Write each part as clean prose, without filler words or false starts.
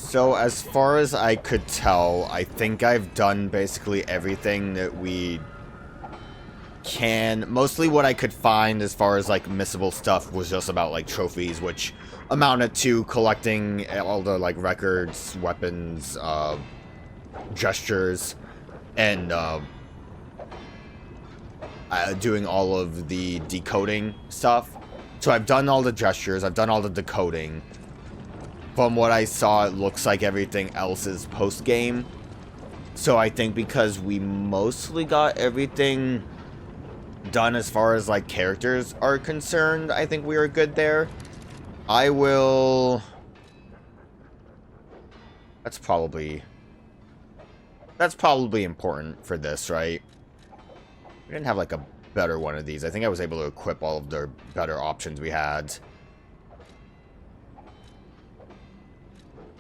So as far as I could tell, I think I've done basically everything that we can. Mostly what I could find as far as like missable stuff was just about like trophies, which amounted to collecting all the like records, weapons, gestures, and doing all of the decoding stuff. So I've done all the gestures, I've done all the decoding. From what I saw, it looks like everything else is post-game. So I think because we mostly got everything done as far as like characters are concerned, I think we are good there. I will... That's probably important for this, right? We didn't have like a better one of these. I think I was able to equip all of the better options we had.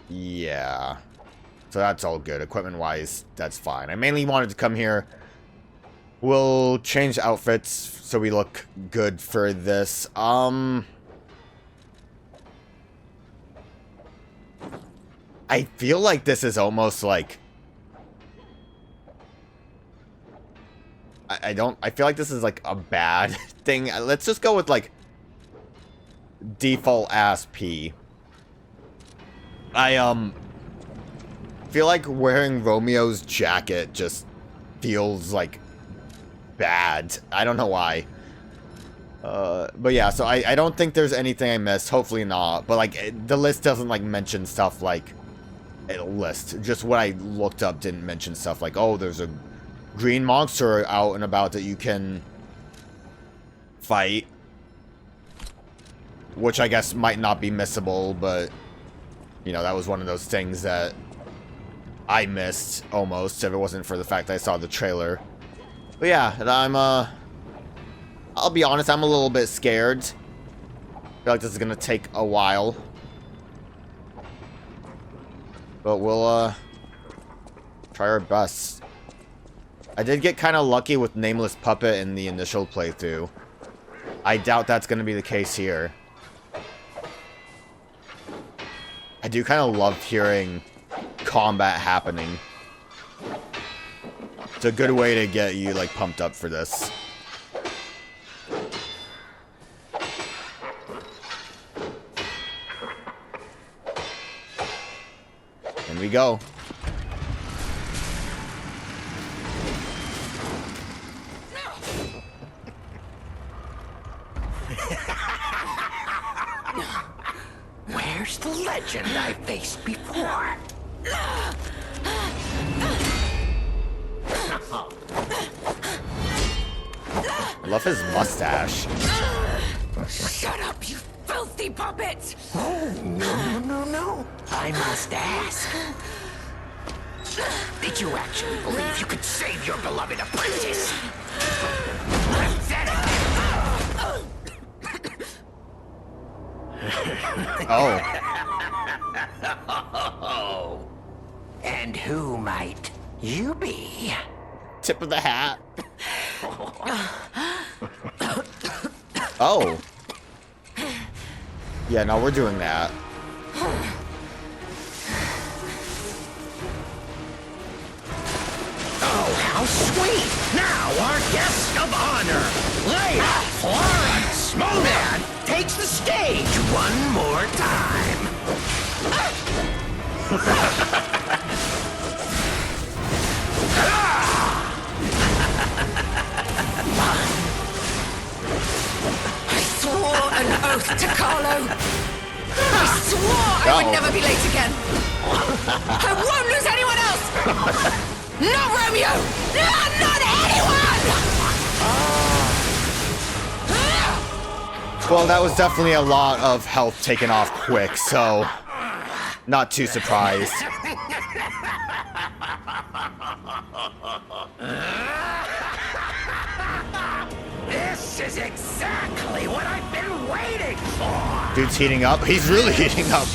Yeah. So that's all good. Equipment-wise, that's fine. I mainly wanted to come here. We'll change outfits so we look good for this. I feel like this is almost like... I feel like this is like a bad thing. Let's just go with like default ass P. I feel like wearing Romeo's jacket just feels like bad. I don't know why. But yeah, so I don't think there's anything I missed. Hopefully not. But like the list doesn't like mention stuff like a list. Just what I looked up didn't mention stuff like, oh, there's a green monster out and about that you can fight. Which I guess might not be missable, but you know, that was one of those things that I missed almost if it wasn't for the fact that I saw the trailer. But yeah, I'll be honest, I'm a little bit scared. I feel like this is gonna take a while. But we'll try our best. I did get kind of lucky with Nameless Puppet in the initial playthrough. I doubt that's gonna be the case here. I do kind of love hearing combat happening. It's a good way to get you, like, pumped up for this. In we go. Where's the legend I faced before? I love his mustache. Shut up, you filthy puppet! Oh, no. I must ask. Did you actually believe you could save your beloved apprentice? Oh. And who might you be? Tip of the hat. Oh. Yeah, no, we're doing that. Oh, how sweet! Now our guest of honor, Lea Florence Snowman, takes the stage one more time. I swore an oath to Carlo. I swore I would never be late again. I won't lose anyone else. Not Romeo. Not anyone. Well, that was definitely a lot of health taken off quick, so not too surprised. This is exactly what I've been waiting for! Dude's heating up. He's really heating up.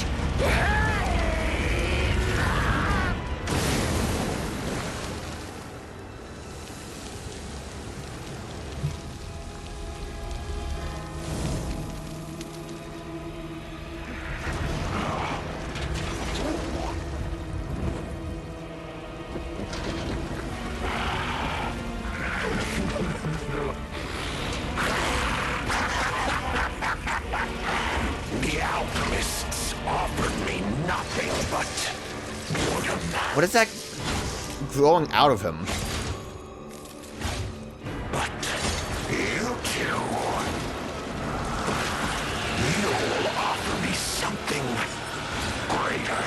What is that growing out of him? But you two, you'll offer me something greater,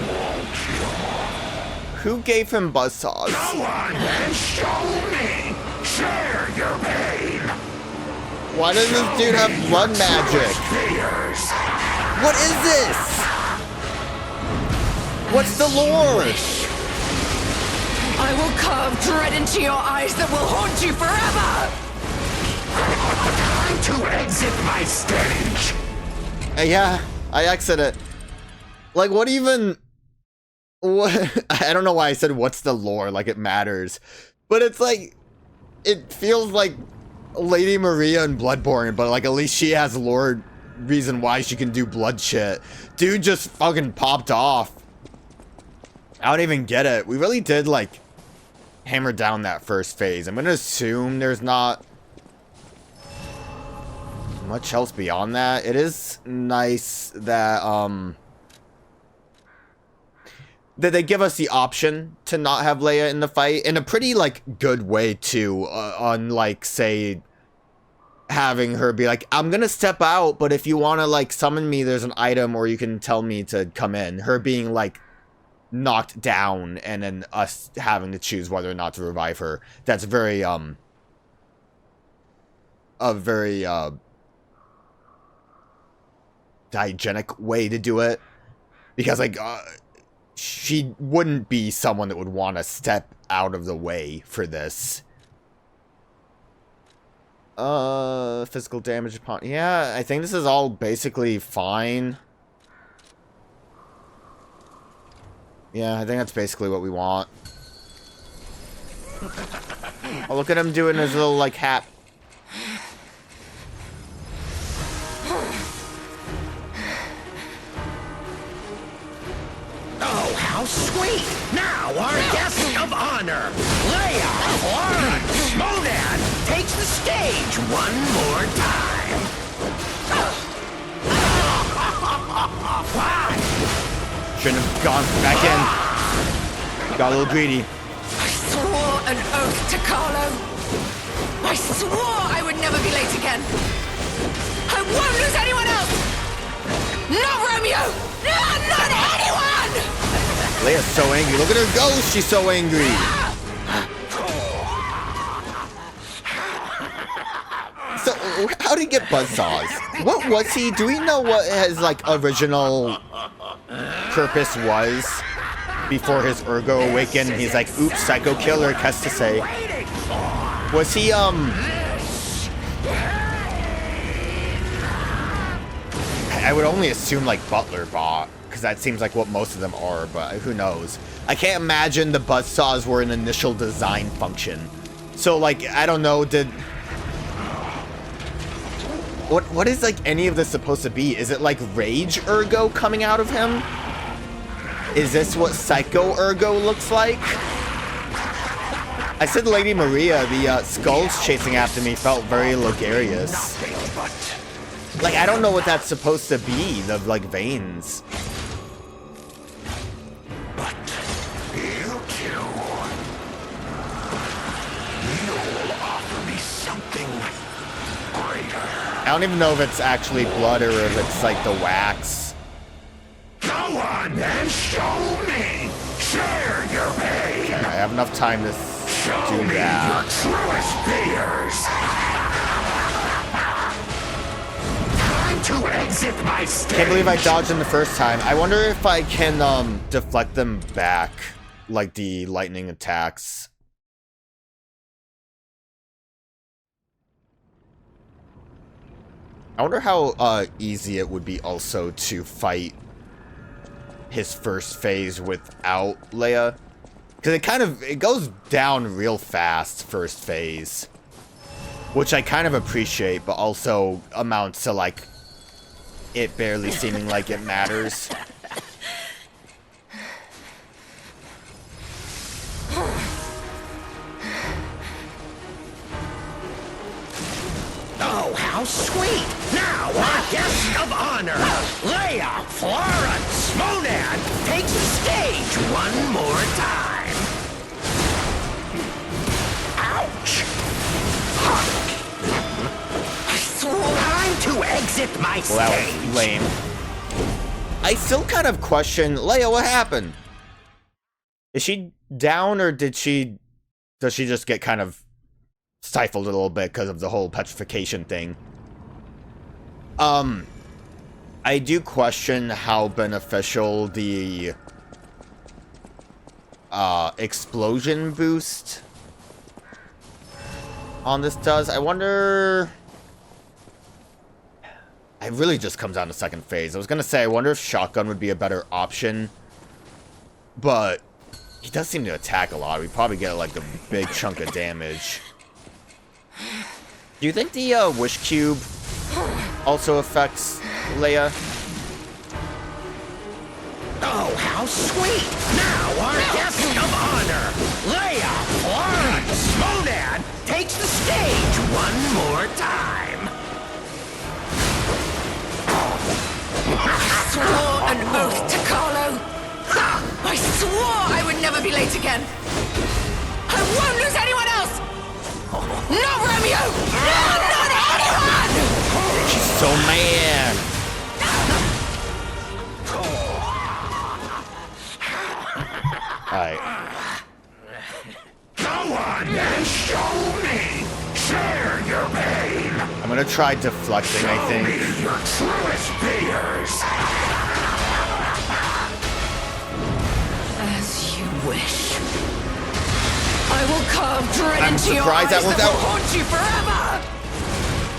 won't you? Who gave him buzzsaws? Go on and show me. Share your pain. Why does this dude have blood magic? Fears. What is this? What's the lore? I will carve dread into your eyes that will haunt you forever! Time to exit my stage. Yeah, I exited. Like, what even... What? I don't know why I said what's the lore, like it matters. But it's like... It feels like Lady Maria in Bloodborne, but like at least she has lore reason why she can do blood shit. Dude just fucking popped off. I don't even get it. We really did like hammer down that first phase. I'm gonna assume there's not much else beyond that. It is nice that that they give us the option to not have Leia in the fight in a pretty like good way too, unlike say having her be like, I'm gonna step out, but if you want to like summon me, there's an item, or you can tell me to come in. Her being like knocked down and then us having to choose whether or not to revive her. That's very a very hygienic way to do it, because like she wouldn't be someone that would want to step out of the way for this. Physical damage upon... Yeah, I think this is all basically fine. Yeah, I think that's basically what we want. Oh, look at him doing his little, like, hat. Oh, how sweet! Now our guest of honor, Lea Carried, takes the stage one more time. Shouldn't have gone back in. Got a little greedy. I swore an oath to Carlo. I swore I would never be late again. I won't lose anyone else. Not Romeo. Not anyone. Leia's so angry. Look at her go. She's so angry. So, how did he get buzzsaws? What was he? Do we know what his, like, original purpose was before his ergo awakened? He's like, oops, psycho killer, has to say. Was he, I would only assume, like, butler bot, because that seems like what most of them are, but who knows? I can't imagine the buzzsaws were an initial design function. So, like, I don't know, did... What is, like, any of this supposed to be? Is it, like, rage ergo coming out of him? Is this what psycho ergo looks like? I said Lady Maria, the skulls chasing after me felt very luxurious. Like, I don't know what that's supposed to be, the, like, veins. But you two, you'll offer me something greater. I don't even know if it's actually blood or if it's, like, the wax. Go on and show me. Share your pain. I have enough time to do that. Your truest fears. Time to exit my stage. Can't believe I dodged them the first time. I wonder if I can deflect them back, like the lightning attacks. I wonder how easy it would be also to fight his first phase without Leia. Because it goes down real fast, first phase. Which I kind of appreciate, but also amounts to, like, it barely seeming like it matters. Oh, how sweet! Now our guest of honor, Lea Carried. monad takes the stage one more time. Ouch! Time to exit my stage. Well, that was lame. I still kind of question, Lea, what happened? Is she down, or does she just get kind of stifled a little bit because of the whole petrification thing? I do question how beneficial the explosion boost on this does. I wonder. It really just comes down to second phase. I was gonna say, I wonder if shotgun would be a better option, but he does seem to attack a lot. We probably get like a big chunk of damage. Do you think the wish cube also affects Lea? Oh, how sweet! Now our guest of honor, Lea Florence Monad, takes the stage one more time. I swore an oath to Carlo. I swore I would never be late again. I won't lose anyone else. Not Romeo. No, not anyone. She's so mad. Alright. Go on and show me. Share your pain. I'm gonna try deflecting, I think. Show me your truest fears. As you wish. I will carve dread I'm into your surprised eyes that was that will out. haunt you forever.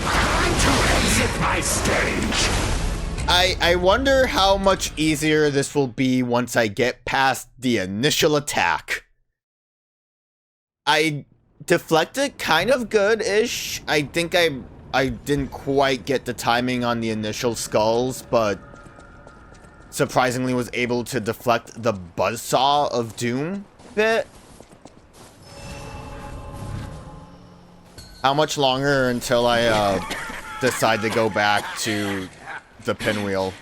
Time to exit my stage. I wonder how much easier this will be once I get past the initial attack. I deflected kind of good-ish. I think I didn't quite get the timing on the initial skulls, but surprisingly was able to deflect the buzzsaw of doom bit. How much longer until I decide to go back to the pinwheel?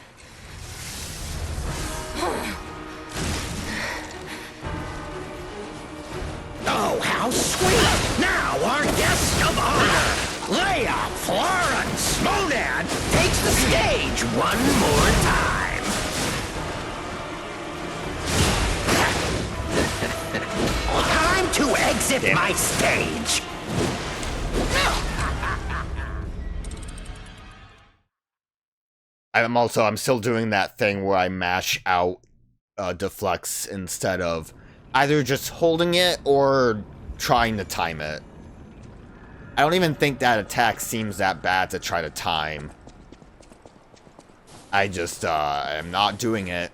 Oh, how sweet! Now our guest of honor, Lea Florence Monad, takes the stage one more time. Time to exit my stage. I'm still doing that thing where I mash out deflects instead of either just holding it or trying to time it. I don't even think that attack seems that bad to try to time. I just am not doing it.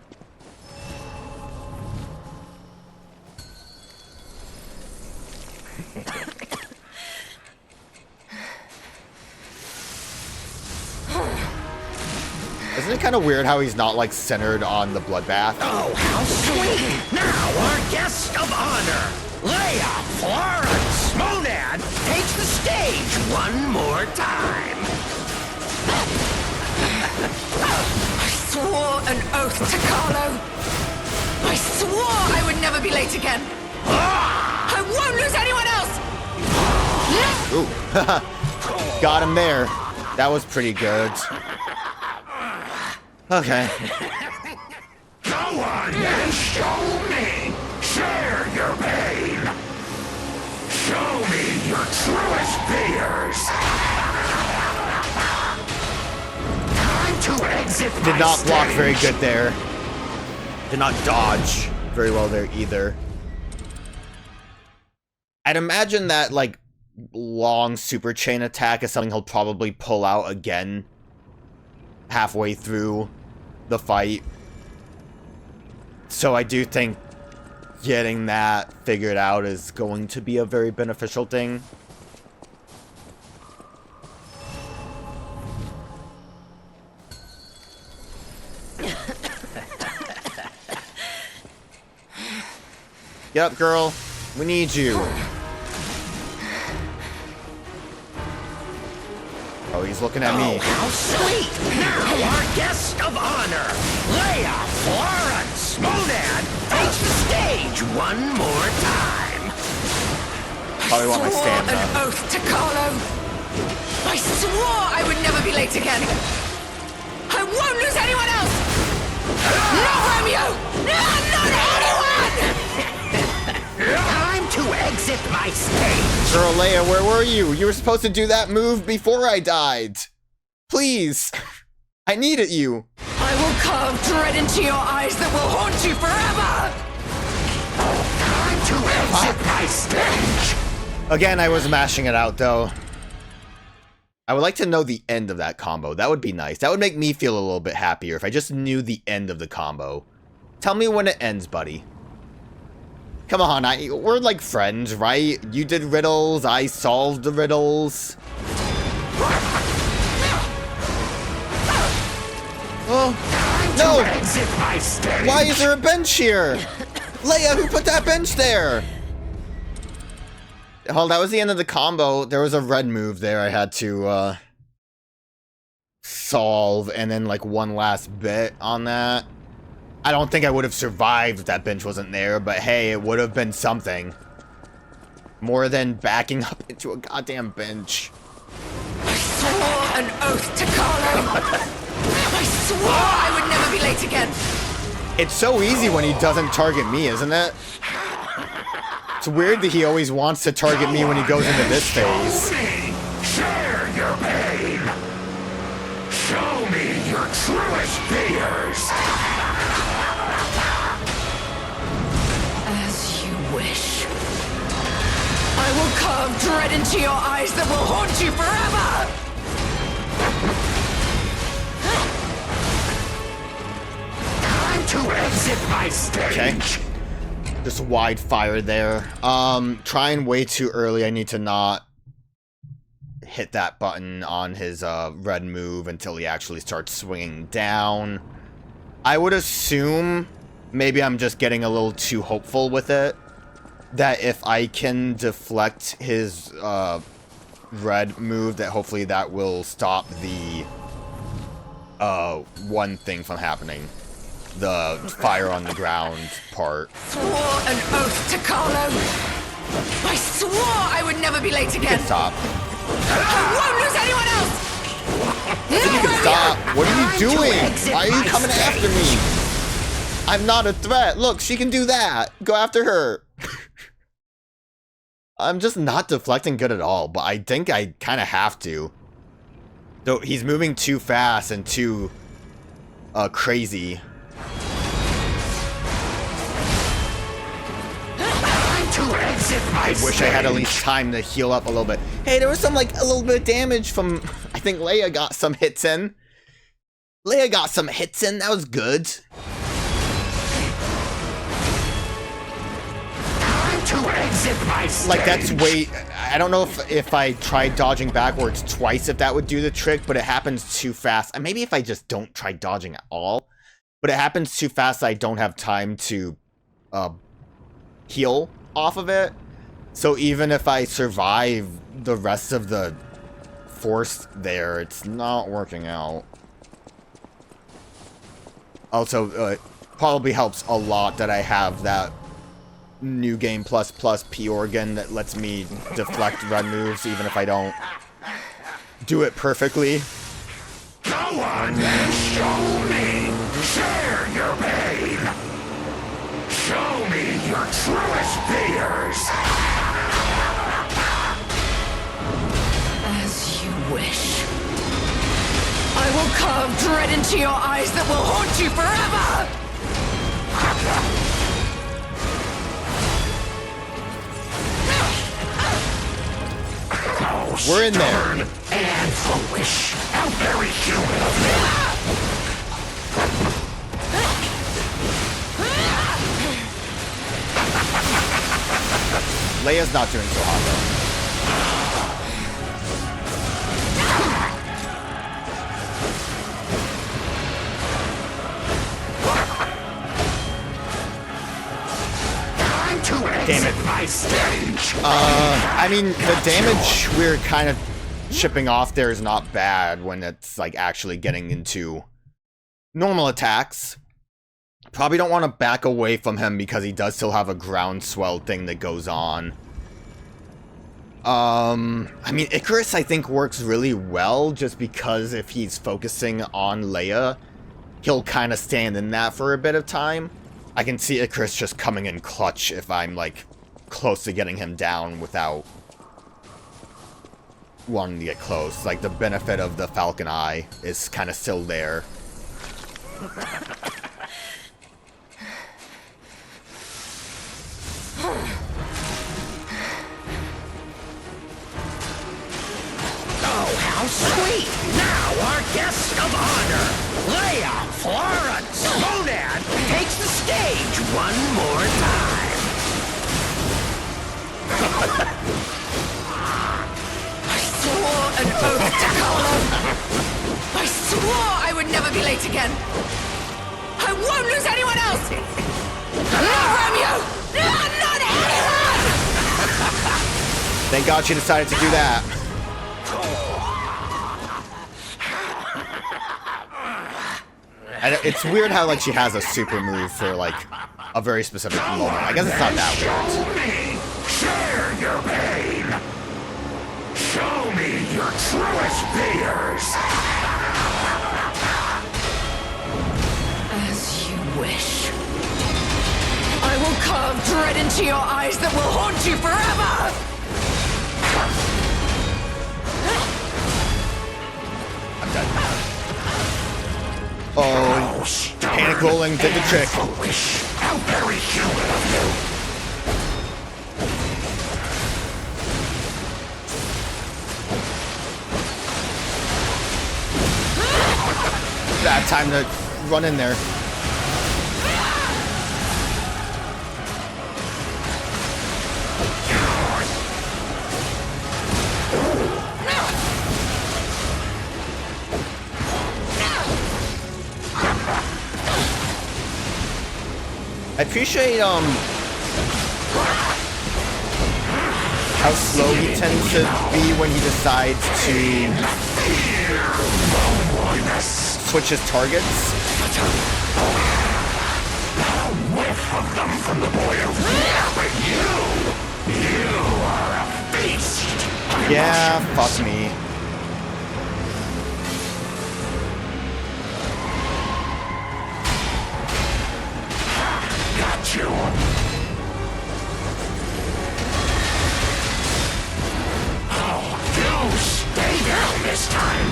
Isn't it kind of weird how he's not, like, centered on the bloodbath? Oh, how sweet! Now our guest of honor, Lea Florence Monad, takes the stage one more time. I swore an oath to Carlo. I swore I would never be late again. I won't lose anyone else. Ooh. Got him there. That was pretty good. Okay. Go on and show me. Share your pain. Show me your truest fears. Time to exit my Did not block stage. very good there. Did not dodge very well there either. I'd imagine that, like, long super chain attack is something he'll probably pull out again halfway through the fight. So I do think getting that figured out is going to be a very beneficial thing. Get up, girl. We need you. Oh, he's looking at me. Oh, how sweet! Now our guest of honor, Lea Florence Monad, takes the stage one more time. Probably want my Swore stamina. an oath to Carlo. I swore I would never be late again. I won't lose anyone else. Not Romeo. Not anyone. Time to exit my stage. Girl, Lea, where were you? You were supposed to do that move before I died. Please. I needed you. I will carve dread into your eyes that will haunt you forever. Time to exit my stage. Again, I was mashing it out, though. I would like to know the end of that combo. That would be nice. That would make me feel a little bit happier if I just knew the end of the combo. Tell me when it ends, buddy. Come on, we're like friends, right? You did riddles, I solved the riddles. Oh, no! Why is there a bench here? Lea, who put that bench there? Oh, that was the end of the combo. There was a red move there I had to solve, and then like one last bit on that. I don't think I would have survived if that bench wasn't there, but hey, it would have been something. More than backing up into a goddamn bench. I swore an oath to Carlo. I swore I would never be late again. It's so easy when he doesn't target me, isn't it? It's weird that he always wants to target me when he goes into this phase. Share your pain. Show me your truest fears. As you wish. I will carve dread into your eyes that will haunt you forever! Time to exit my stage. Okay. Just wide fire there. Trying way too early. I need to not hit that button on his red move until he actually starts swinging down. I would assume, maybe I'm just getting a little too hopeful with it, that if I can deflect his red move, that hopefully that will stop the one thing from happening. The fire on the ground part. Swore an oath to Carlo. I swore I would never be late again. Stop. I won't lose anyone else. You can stop. What are you doing? Why are you coming after me? I'm not a threat. Look, she can do that. Go after her. I'm just not deflecting good at all, but I think I kind of have to. Though he's moving too fast and too crazy. I wish I had at least time to heal up a little bit. Hey, there was some, like, a little bit of damage from... I think Lea got some hits in. Lea got some hits in. That was good. Time to exit my stage. Like, that's way... I don't know if I tried dodging backwards twice if that would do the trick, but it happens too fast. And maybe if I just don't try dodging at all. But it happens too fast I don't have time to heal off of it. So even if I survive the rest of the force there, it's not working out. Also, it probably helps a lot that I have that New Game Plus P organ that lets me deflect red moves even if I don't do it perfectly. Go on then, show me. Share your pain. Show me your truest fears. As you wish. I will carve dread into your eyes that will haunt you forever! Oh, we're in there. stubborn and foolish. How very human of me. Leia's not doing so hot though. Damn it, my stage. I mean, the damage we're kind of chipping off there is not bad when it's like actually getting into normal attacks. Probably don't want to back away from him because he does still have a groundswell thing that goes on. I mean, Icarus I think works really well just because if he's focusing on Lea, he'll kind of stand in that for a bit of time. I can see Icarus just coming in clutch if I'm like close to getting him down without wanting to get close. Like the benefit of the Falcon Eye is kind of still there. Oh, how sweet! Now our guest of honor, Lea Florence Monad, takes the stage one more time. I swore an oath to Carlo. I swore I would never be late again. I won't lose anyone else. Not Romeo. Not anyone. Thank God she decided to do that. And it's weird how like she has a super move for like a very specific moment. I guess it's not that weird. Share your pain. Show me your truest fears. As you wish. I will carve dread into your eyes that will haunt you forever. I'm done. Oh, panic rolling did the trick. How very human of you. Bad time to run in there. I appreciate how slow he tends to be when he decides to switch his targets. A whiff of them from the boy of you are a beast. Yeah, fuck me. Got you. Oh, do stay down this time.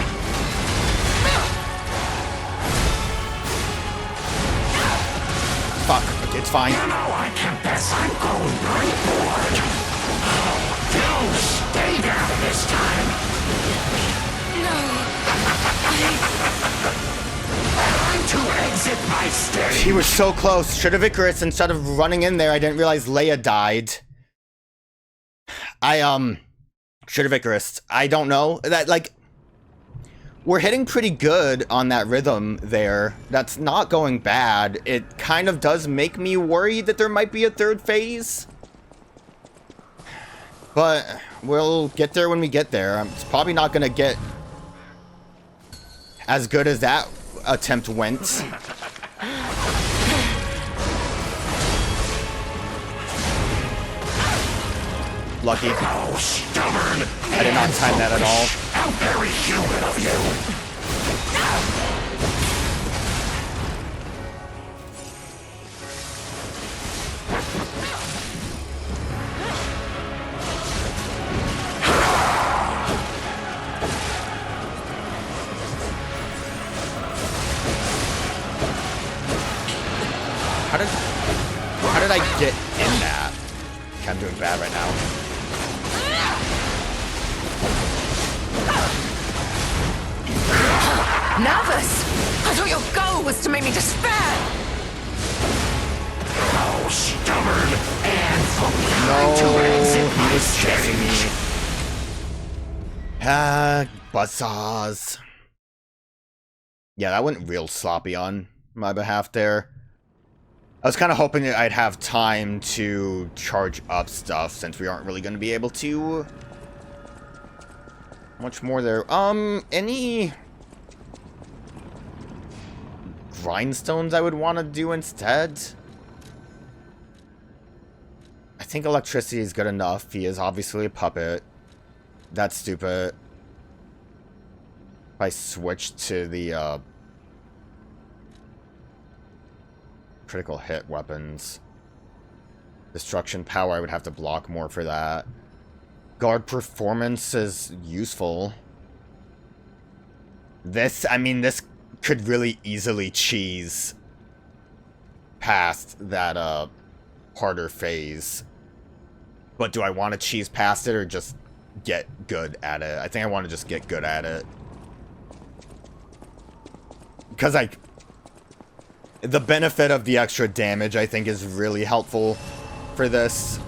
Fuck, it's fine. You know I confess I'm growing pretty bored. Oh, do stay down this time. No. Time to exit my stage. He was so close. Should have Icarus instead of running in there. I didn't realize Lea died. I should have Icarus. I don't know. That like we're hitting pretty good on that rhythm there. That's not going bad. It kind of does make me worried that there might be a third phase. But we'll get there when we get there. It's probably not going to get as good as that attempt went. Lucky. Oh, stubborn. I did not time that at all. How very human of you. How did I get in that? Okay, I'm doing bad right now. Nervous? I thought your goal was to make me despair. Oh, stubborn and No, he was chasing me. Ah, buzzsaws. Yeah, that went real sloppy on my behalf there. I was kind of hoping that I'd have time to charge up stuff since we aren't really going to be able to. much more there. Any grindstones I would want to do instead? I think electricity is good enough. He is obviously a puppet. That's stupid. If I switch to the critical hit weapons. Destruction power, I would have to block more for that. Guard performance is useful. This, I mean, this could really easily cheese past that harder phase. But do I want to cheese past it or just get good at it? I think I want to just get good at it. Because the benefit of the extra damage, I think, is really helpful for this.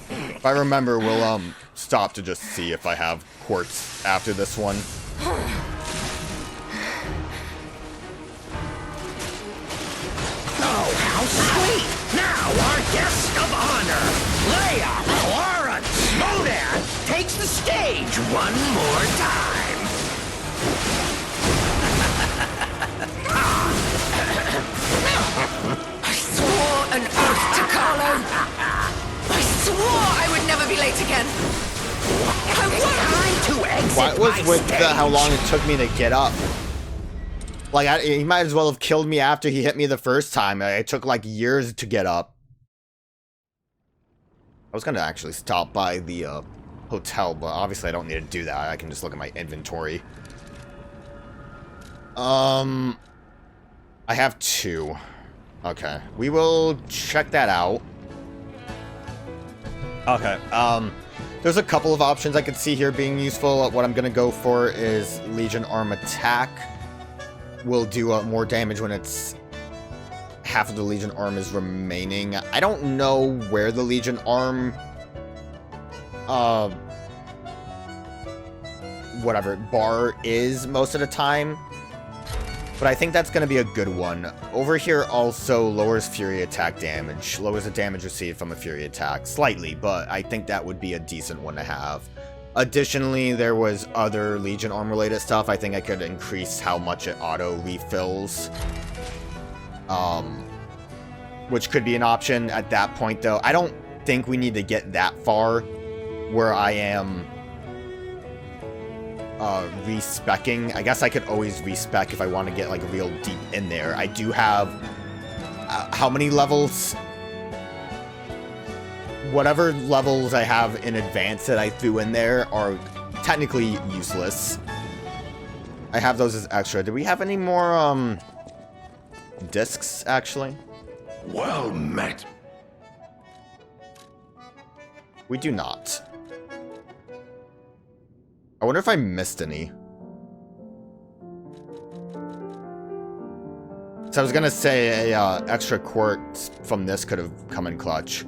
If I remember, we'll stop to just see if I have quartz after this one. Oh, how sweet! Now our guest of honor, Lea Carried, takes the stage one more time. I swore an oath to Carlo. I swore I would never be late again. I won't. Time to exit. What was my with stage. how long it took me to get up? Like, he might as well have killed me after he hit me the first time. It took, like, years to get up. I was gonna actually stop by the, hotel, but obviously I don't need to do that. I can just look at my inventory. I have 2. Okay. We will check that out. Okay, there's a couple of options I could see here being useful. What I'm gonna go for is Legion Arm Attack. Will do more damage when it's half of the Legion Arm is remaining. I don't know where the Legion Arm whatever bar is most of the time, but I think that's going to be a good one. Over here also lowers Fury attack damage, lowers the damage received from a Fury attack slightly, but I think that would be a decent one to have. Additionally, there was other Legion Arm related stuff. I think I could increase how much it auto refills, which could be an option at that point, though. I don't think we need to get that far where I am respecking. I guess I could always respec if I want to get like real deep in there. I do have how many levels? Whatever levels I have in advance that I threw in there are technically useless. I have those as extra. Do we have any more discs actually? Well met. We do not. I wonder if I missed any. So I was gonna say a extra quartz from this could have come in clutch.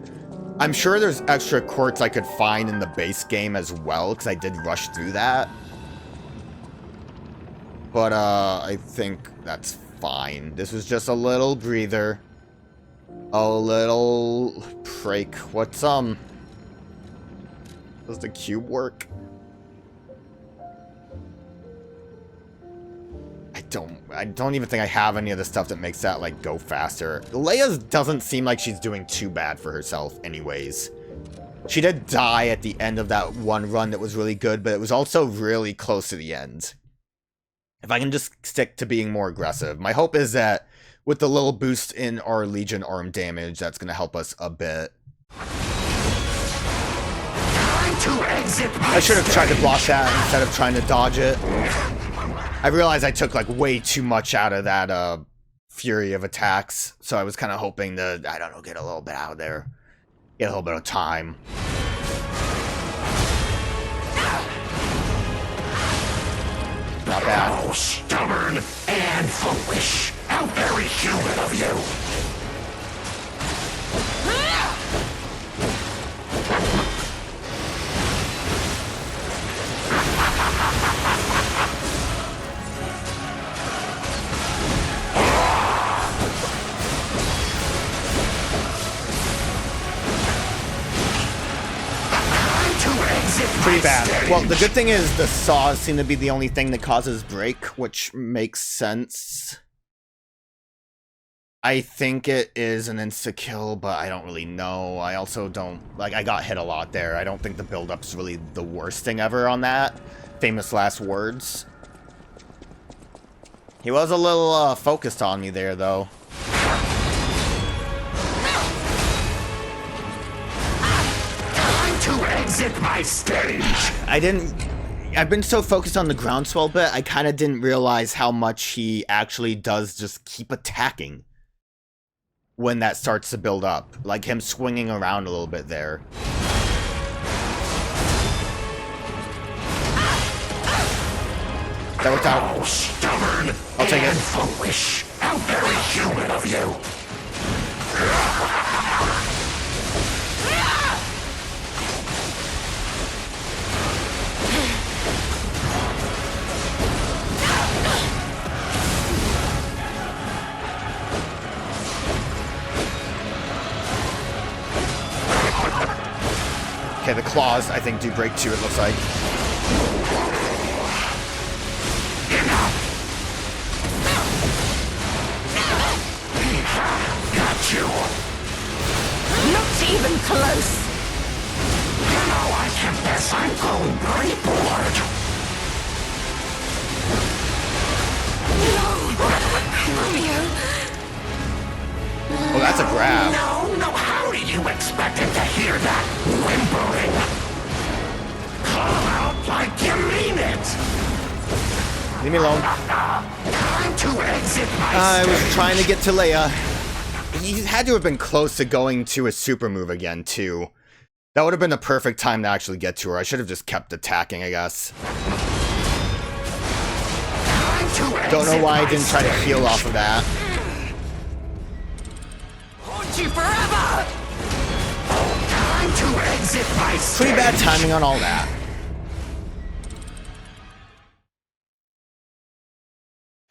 I'm sure there's extra quartz I could find in the base game as well, because I did rush through that. But I think that's fine. This was just a little breather. A little break. What's does the cube work? I don't even think I have any of the stuff that makes that, like, go faster. Leia doesn't seem like she's doing too bad for herself anyways. She did die at the end of that one run that was really good, but it was also really close to the end. If I can just stick to being more aggressive. My hope is that with the little boost in our Legion Arm damage, that's going to help us a bit. I should have tried to block that instead of trying to dodge it. I realized I took, like, way too much out of that, fury of attacks, so I was kind of hoping to, I don't know, get a little bit out of there. Get a little bit of time. Not bad. Oh, stubborn and foolish. How very human of you. Pretty bad. Well, the good thing is the saws seem to be the only thing that causes break, which makes sense. I think it is an insta-kill, but I don't really know. I also don't... Like, I got hit a lot there. I don't think the build-up's really the worst thing ever on that. Famous last words. He was a little focused on me there, though. Time to exit my stage! I've been so focused on the groundswell bit, I kind of didn't realize how much he actually does just keep attacking when that starts to build up. Like him swinging around a little bit there. That worked out. Oh, stubborn! I'll take it. Foolish! How very human of you! Okay, the claws, I think, do break too, it looks like. Got you! Not even close. Now I confess I'm going pretty bored. Romeo. Oh, that's a grab. No, how do you expect him to hear that whimpering? Call out like you mean it! Leave me alone. Time to exit my I was stage. trying to get to Lea. He had to have been close to going to a super move again, too. That would have been the perfect time to actually get to her. I should have just kept attacking, I guess. Don't know why I didn't try to heal off of that. Haunt you forever. Time to exit my stage. Pretty bad timing on all that.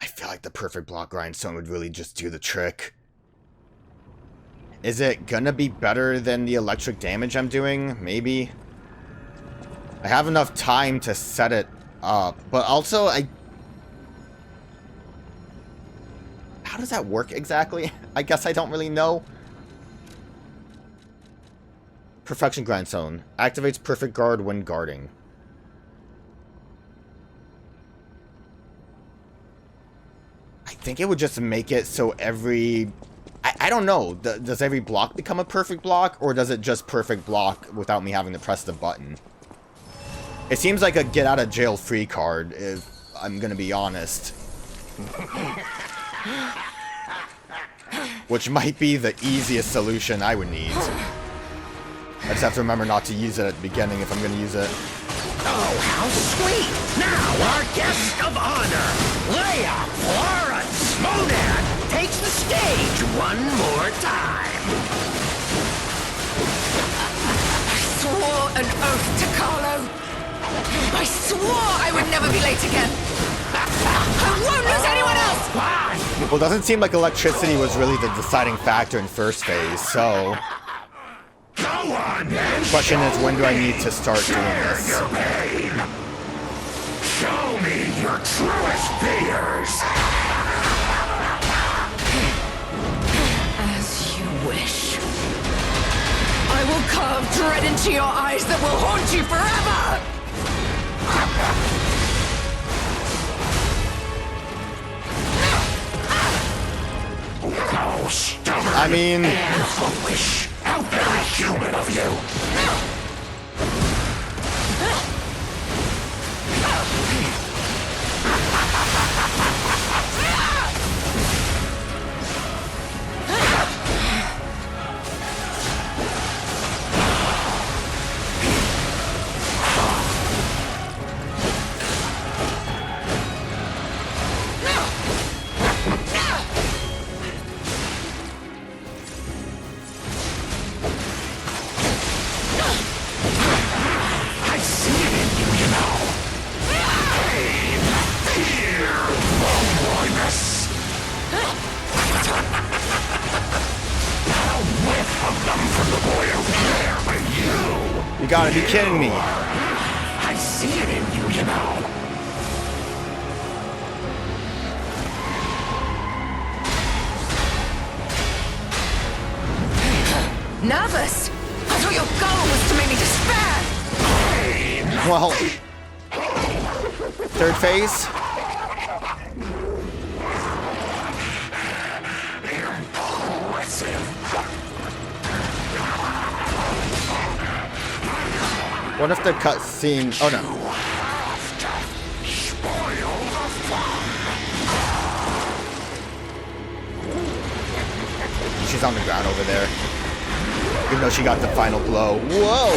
I feel like the perfect block grindstone would really just do the trick. Is it gonna be better than the electric damage I'm doing? Maybe. I have enough time to set it up, but also how does that work exactly? I guess I don't really know. Perfection grindstone. Activates perfect guard when guarding. I think it would just make it so every... I don't know. Does every block become a perfect block? Or does it just perfect block without me having to press the button? It seems like a get out of jail free card, if I'm gonna be honest. Which might be the easiest solution I would need. I just have to remember not to use it at the beginning if I'm gonna use it. Oh, how sweet! Now our guest of honor, Lea Carried, takes the stage one more time. I swore an oath to Carlo. I swore I would never be late again. I won't lose anyone else. Well, it doesn't seem like electricity was really the deciding factor in first phase, so... Go on, then. Question is, when do I need to start doing this? Your pain. Show me your truest fears. As you wish. I will carve dread into your eyes that will haunt you forever! Oh, stubborn. I mean... and foolish. How very human of you. You gotta be kidding me. see it in you, you know. Nervous? I thought your goal was to make me despair! Well, third phase? What if the cutscene... Oh no. She's on the ground over there. Even though she got the final blow. Whoa!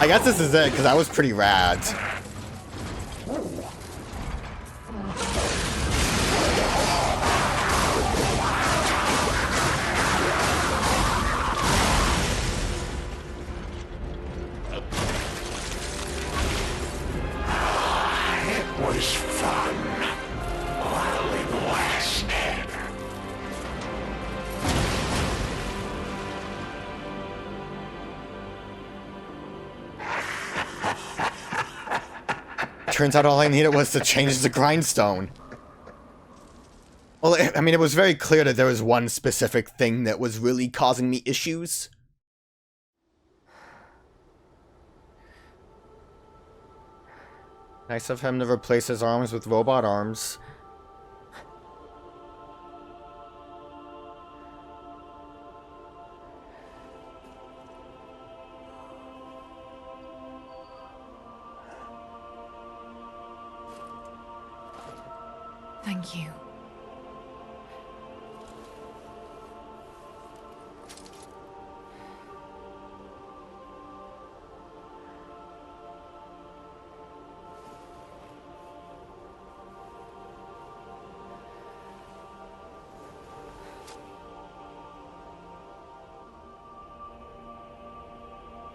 I guess this is it, because that was pretty rad. Turns out all I needed was to change the grindstone. Well, I mean, it was very clear that there was one specific thing that was really causing me issues. Nice of him to replace his arms with robot arms. Thank you.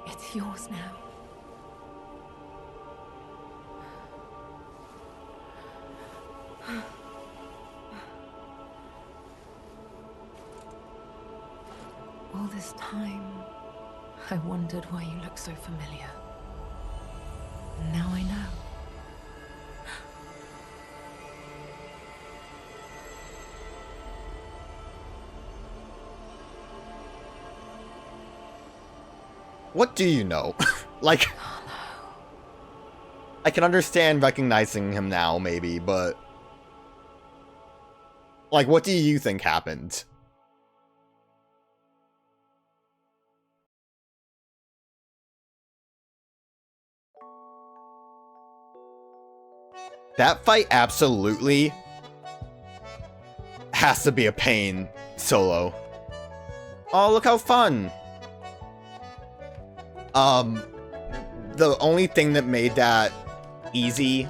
It's yours now. All this time, I wondered why you look so familiar. And now I know. What do you know? Like, I can understand recognizing him now, maybe, but... Like, what do you think happened? That fight absolutely has to be a pain solo. Oh, look how fun! The only thing that made that easy,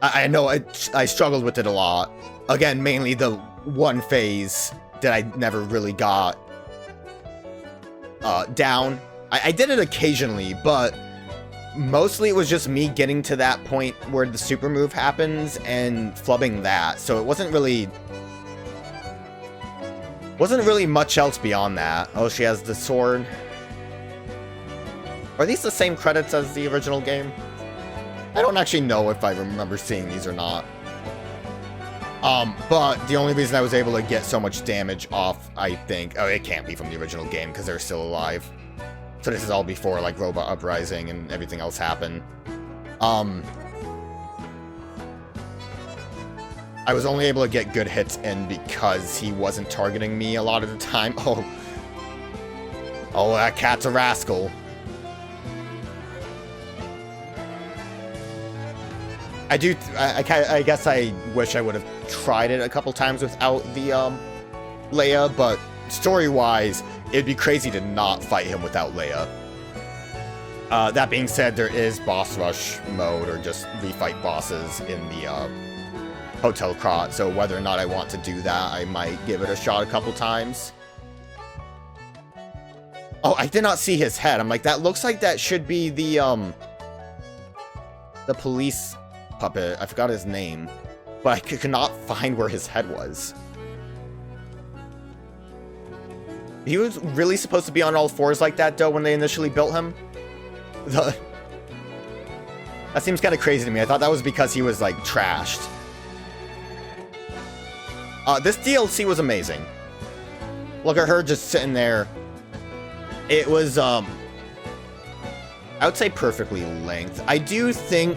I know I struggled with it a lot. Again, mainly the one phase that I never really got down. I did it occasionally, but mostly it was just me getting to that point where the super move happens and flubbing that. So it wasn't really much else beyond that. Oh, she has the sword. Are these the same credits as the original game? I don't actually know if I remember seeing these or not. But the only reason I was able to get so much damage off, I think... Oh, it can't be from the original game, because they're still alive. So this is all before, like, Robot Uprising and everything else happened. I was only able to get good hits in because he wasn't targeting me a lot of the time. Oh, that cat's a rascal. I guess I wish I would have tried it a couple times without the, Lea, but story-wise, it'd be crazy to not fight him without Lea. That being said, there is boss rush mode, or just refight bosses in the, Hotel Krat, so whether or not I want to do that, I might give it a shot a couple times. Oh, I did not see his head. I'm like, that looks like that should be the police puppet. I forgot his name, but I could not find where his head was. He was really supposed to be on all fours like that, though, when they initially built him? That seems kind of crazy to me. I thought that was because he was, like, trashed. This DLC was amazing. Look at her just sitting there. It was, I would say perfectly length. I do think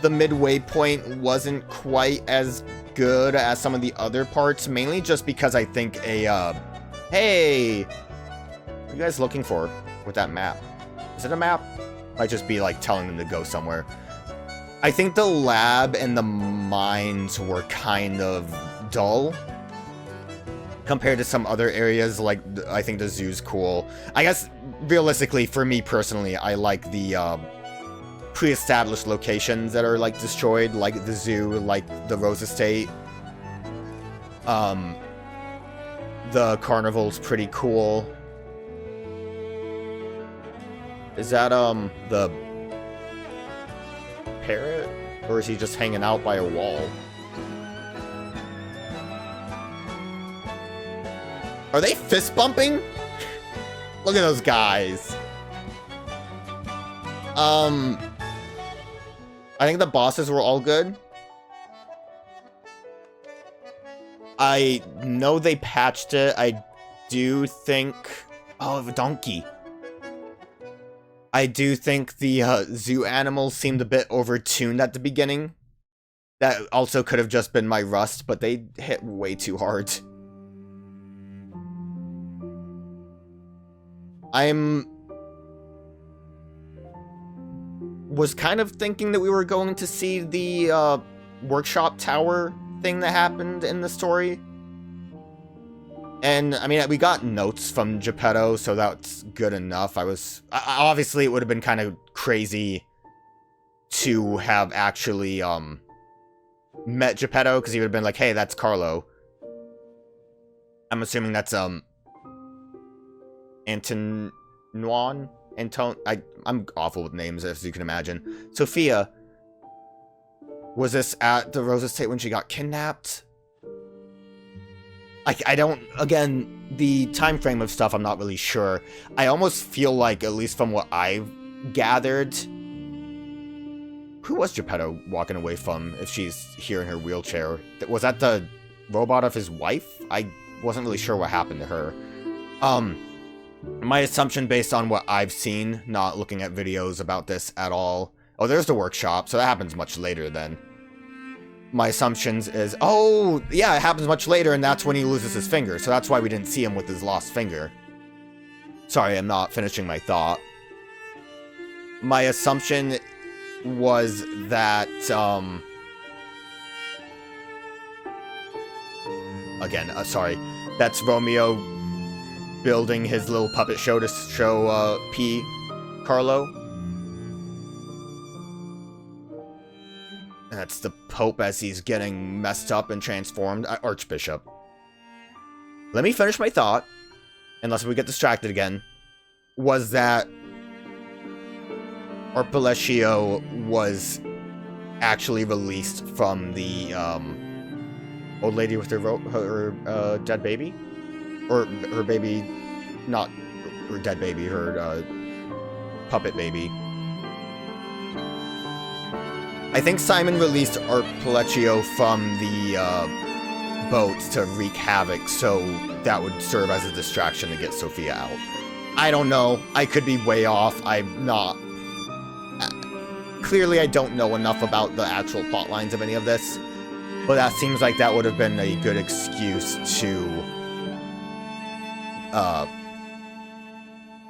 the midway point wasn't quite as good as some of the other parts, mainly just because I think hey! What are you guys looking for with that map? Is it a map? Might just be, like, telling them to go somewhere. I think the lab and the mines were kind of dull compared to some other areas. Like, I think the zoo's cool. I guess, realistically, for me personally, I like the pre-established locations that are, like, destroyed, like the zoo, like the Rose Estate. The carnival's pretty cool. Is that, the parrot? Or is he just hanging out by a wall? Are they fist bumping? Look at those guys. I think the bosses were all good. I know they patched it. I do think... Oh, the donkey. I do think the zoo animals seemed a bit overtuned at the beginning. That also could have just been my rust, but they hit way too hard. Was kind of thinking that we were going to see the workshop tower thing that happened in the story. And, I mean, we got notes from Geppetto, so that's good enough. Obviously, it would have been kind of crazy to have actually, met Geppetto, because he would have been like, hey, that's Carlo. I'm assuming that's, I'm awful with names, as you can imagine. Sophia, was this at the Rose Estate when she got kidnapped? I don't, again, the time frame of stuff, I'm not really sure. I almost feel like, at least from what I've gathered, who was Geppetto walking away from if she's here in her wheelchair? Was that the robot of his wife? I wasn't really sure what happened to her. My assumption based on what I've seen, not looking at videos about this at all. Oh, there's the workshop, so that happens much later then. My assumptions is, oh, yeah, it happens much later, and that's when he loses his finger, so that's why we didn't see him with his lost finger. Sorry, I'm not finishing my thought. My assumption was that, again, sorry, that's Romeo building his little puppet show to show, Carlo. That's the Pope as he's getting messed up and transformed. Archbishop. Let me finish my thought, unless we get distracted again. Was that Arpeleccio was actually released from the old lady with her dead baby? Or her baby, not her dead baby, her puppet baby. I think Simon released Arpeleccio from the boat to wreak havoc, so that would serve as a distraction to get Sophia out. I don't know. I could be way off. I'm not... Clearly, I don't know enough about the actual plot lines of any of this, but that seems like that would have been a good excuse to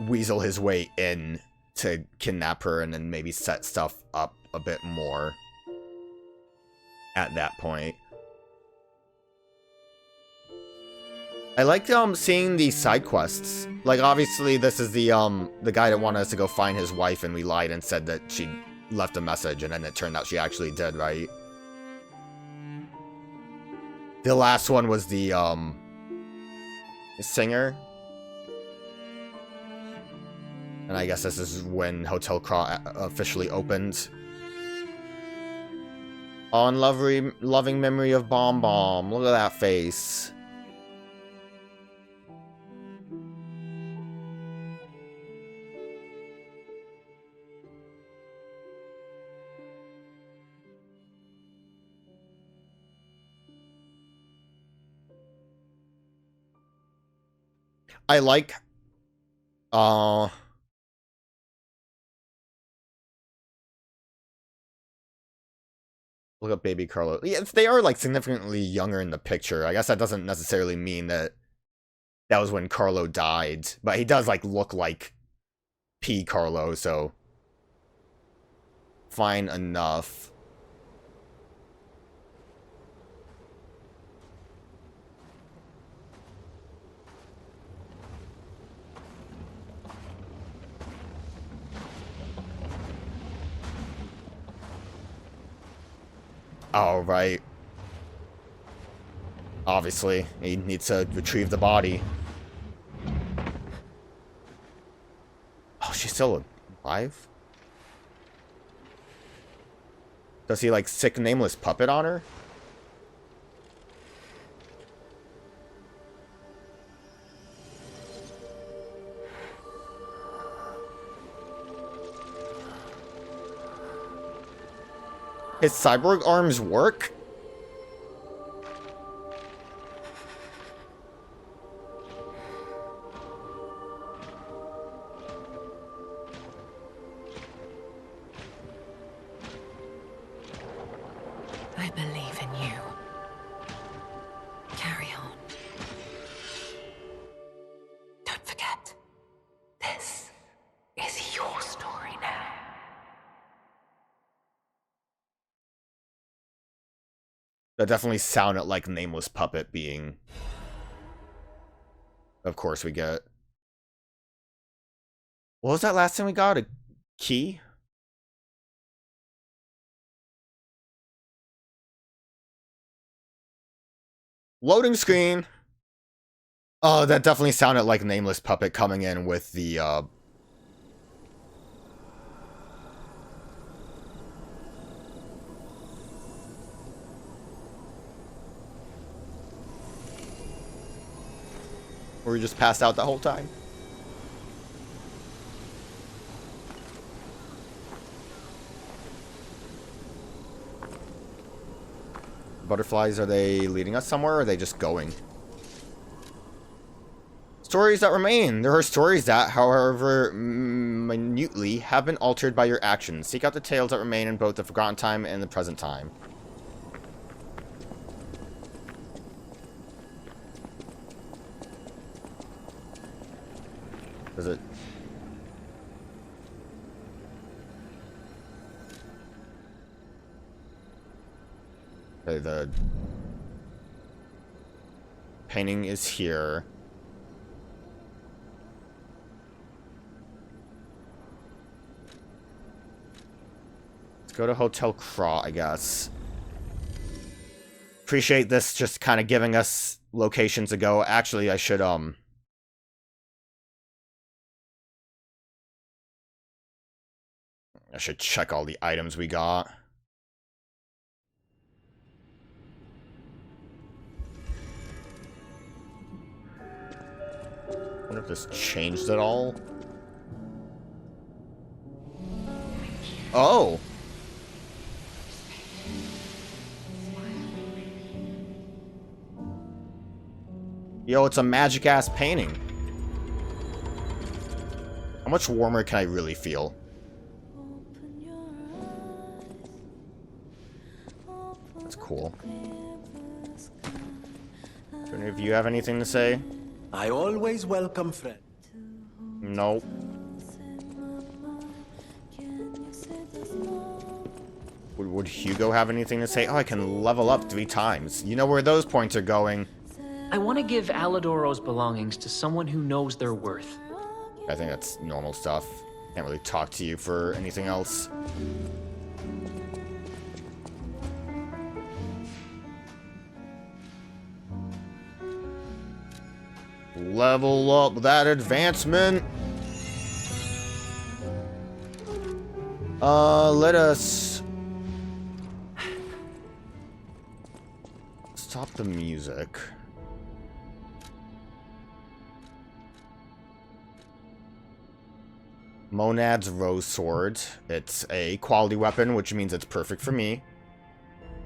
weasel his way in to kidnap her and then maybe set stuff up a bit more at that point. I liked seeing the side quests. Like, obviously this is the guy that wanted us to go find his wife, and we lied and said that she left a message, and then it turned out she actually did, right? The last one was the singer. And I guess this is when Hotel Krat officially opened. On loving memory of Bomb Bomb. Look at that face. I like, look up baby Carlo. Yes, they are, like, significantly younger in the picture. I guess that doesn't necessarily mean that that was when Carlo died. But he does, like, look like P. Carlo, so fine enough. All right. Obviously, he needs to retrieve the body. Oh, she's still alive? Does he, like, sick nameless puppet on her? His cyborg arms work? I believe in you. Carry on. Don't forget, this is your story now. That definitely sounded like nameless puppet being... Of course we get... What was that last thing we got? A key? Loading screen! Oh, that definitely sounded like nameless puppet coming in with the, Were we just passed out the whole time? Butterflies, are they leading us somewhere, or are they just going? Stories that remain. There are stories that, however minutely, have been altered by your actions. Seek out the tales that remain in both the forgotten time and the present time. Does it... Okay, the painting is here. Let's go to Hotel Krat, I guess. Appreciate this just kind of giving us locations to go. Actually, I should, I should check all the items we got. I wonder if this changed at all. Oh! Yo, it's a magic-ass painting. How much warmer can I really feel? That's cool. Do any of you have anything to say? I always welcome friends. Nope. Would Hugo have anything to say? Oh, I can level up 3 times. You know where those points are going. I want to give Alidoro's belongings to someone who knows their worth. I think that's normal stuff. Can't really talk to you for anything else. Level up that advancement. Let us stop the music. Monad's Rose Sword. It's a quality weapon, which means it's perfect for me.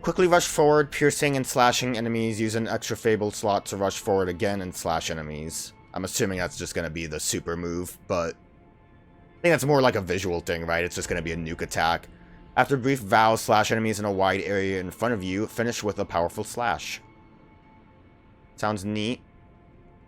Quickly rush forward, piercing and slashing enemies. Use an extra fable slot to rush forward again and slash enemies. I'm assuming that's just going to be the super move, but I think that's more like a visual thing, right? It's just going to be a nuke attack. After a brief vow, slash enemies in a wide area in front of you, finish with a powerful slash. Sounds neat.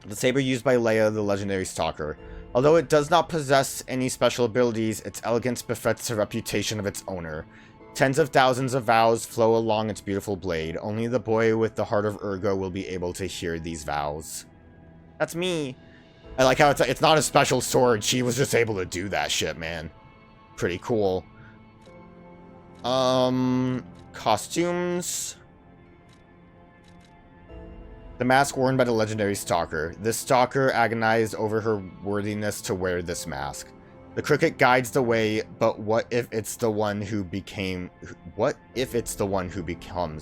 The saber used by Lea, the legendary Stalker. Although it does not possess any special abilities, its elegance befits the reputation of its owner. Tens of thousands of vows flow along its beautiful blade. Only the boy with the heart of Urgo will be able to hear these vows. That's me. I like how it's not a special sword. She was just able to do that shit, man. Pretty cool. Costumes. The mask worn by the legendary Stalker. This Stalker agonized over her worthiness to wear this mask. The cricket guides the way, but what if it's the one who becomes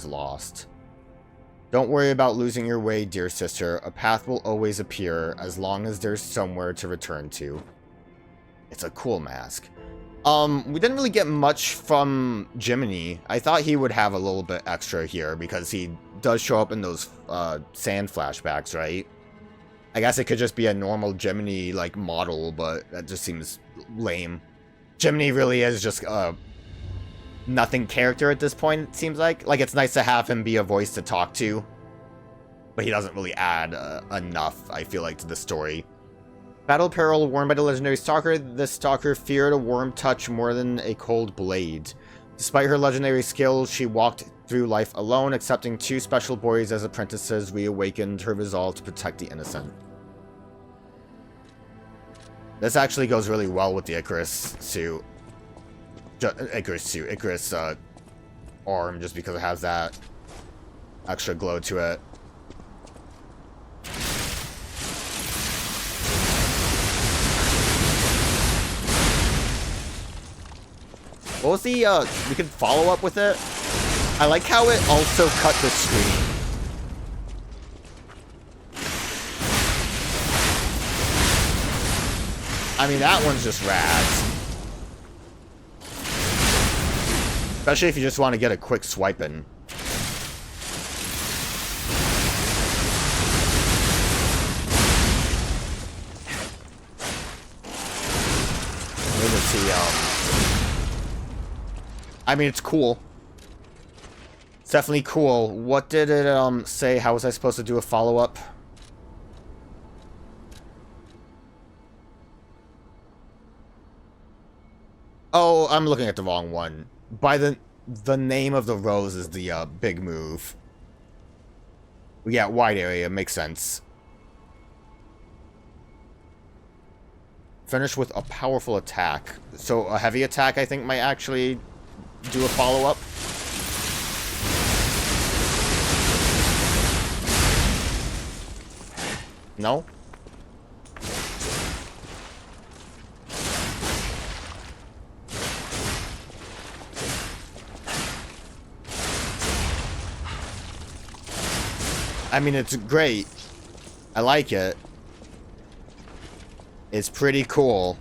lost? Don't worry about losing your way, dear sister. A path will always appear as long as there's somewhere to return to. It's a cool mask. We didn't really get much from Jiminy. I thought he would have a little bit extra here because he does show up in those sand flashbacks, right? I guess it could just be a normal Jiminy like model, but that just seems lame. Jiminy really is just nothing character at this point, it seems like. Like, it's nice to have him be a voice to talk to, but he doesn't really add enough, I feel like, to the story. Battle apparel worn by the legendary Stalker. This Stalker feared a warm touch more than a cold blade. Despite her legendary skills, she walked through life alone, accepting 2 special boys as apprentices, reawakened her resolve to protect the innocent. This actually goes really well with the Icarus suit. Icarus arm, just because it has that extra glow to it. What was the, we could follow up with it? I like how it also cut the screen. I mean, that one's just rad. Especially if you just want to get a quick swipe in. Let's see, I mean, it's cool. It's definitely cool. What did it say? How was I supposed to do a follow-up? Oh, I'm looking at the wrong one. By the name of the rose is the big move. Yeah, wide area makes sense. Finish with a powerful attack. So a heavy attack, I think, might actually do a follow-up. No? I mean, it's great. I like it. It's pretty cool.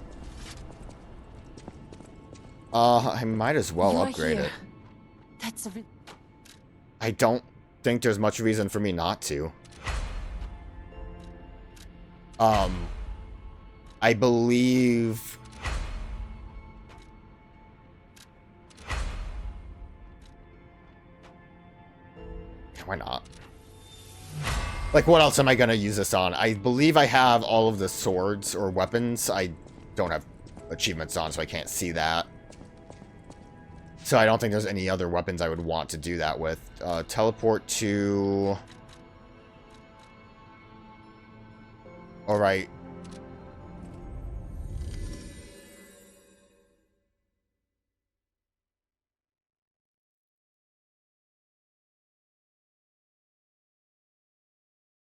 I might as well upgrade it. That's a I don't think there's much reason for me not to. I believe... Why not? Like, what else am I gonna use this on? I believe I have all of the swords or weapons. I don't have achievements on, so I can't see that. So I don't think there's any other weapons I would want to do that with. Teleport to... Alright.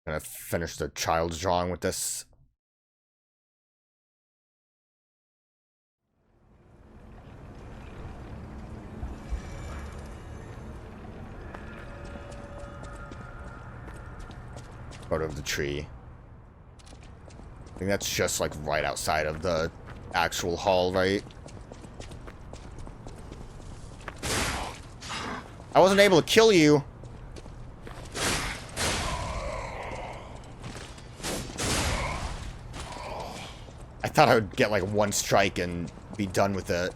Gonna finish the child's drawing with this. Photo of the tree. I think that's just like right outside of the actual hall, right? I wasn't able to kill you. I thought I would get like one strike and be done with it.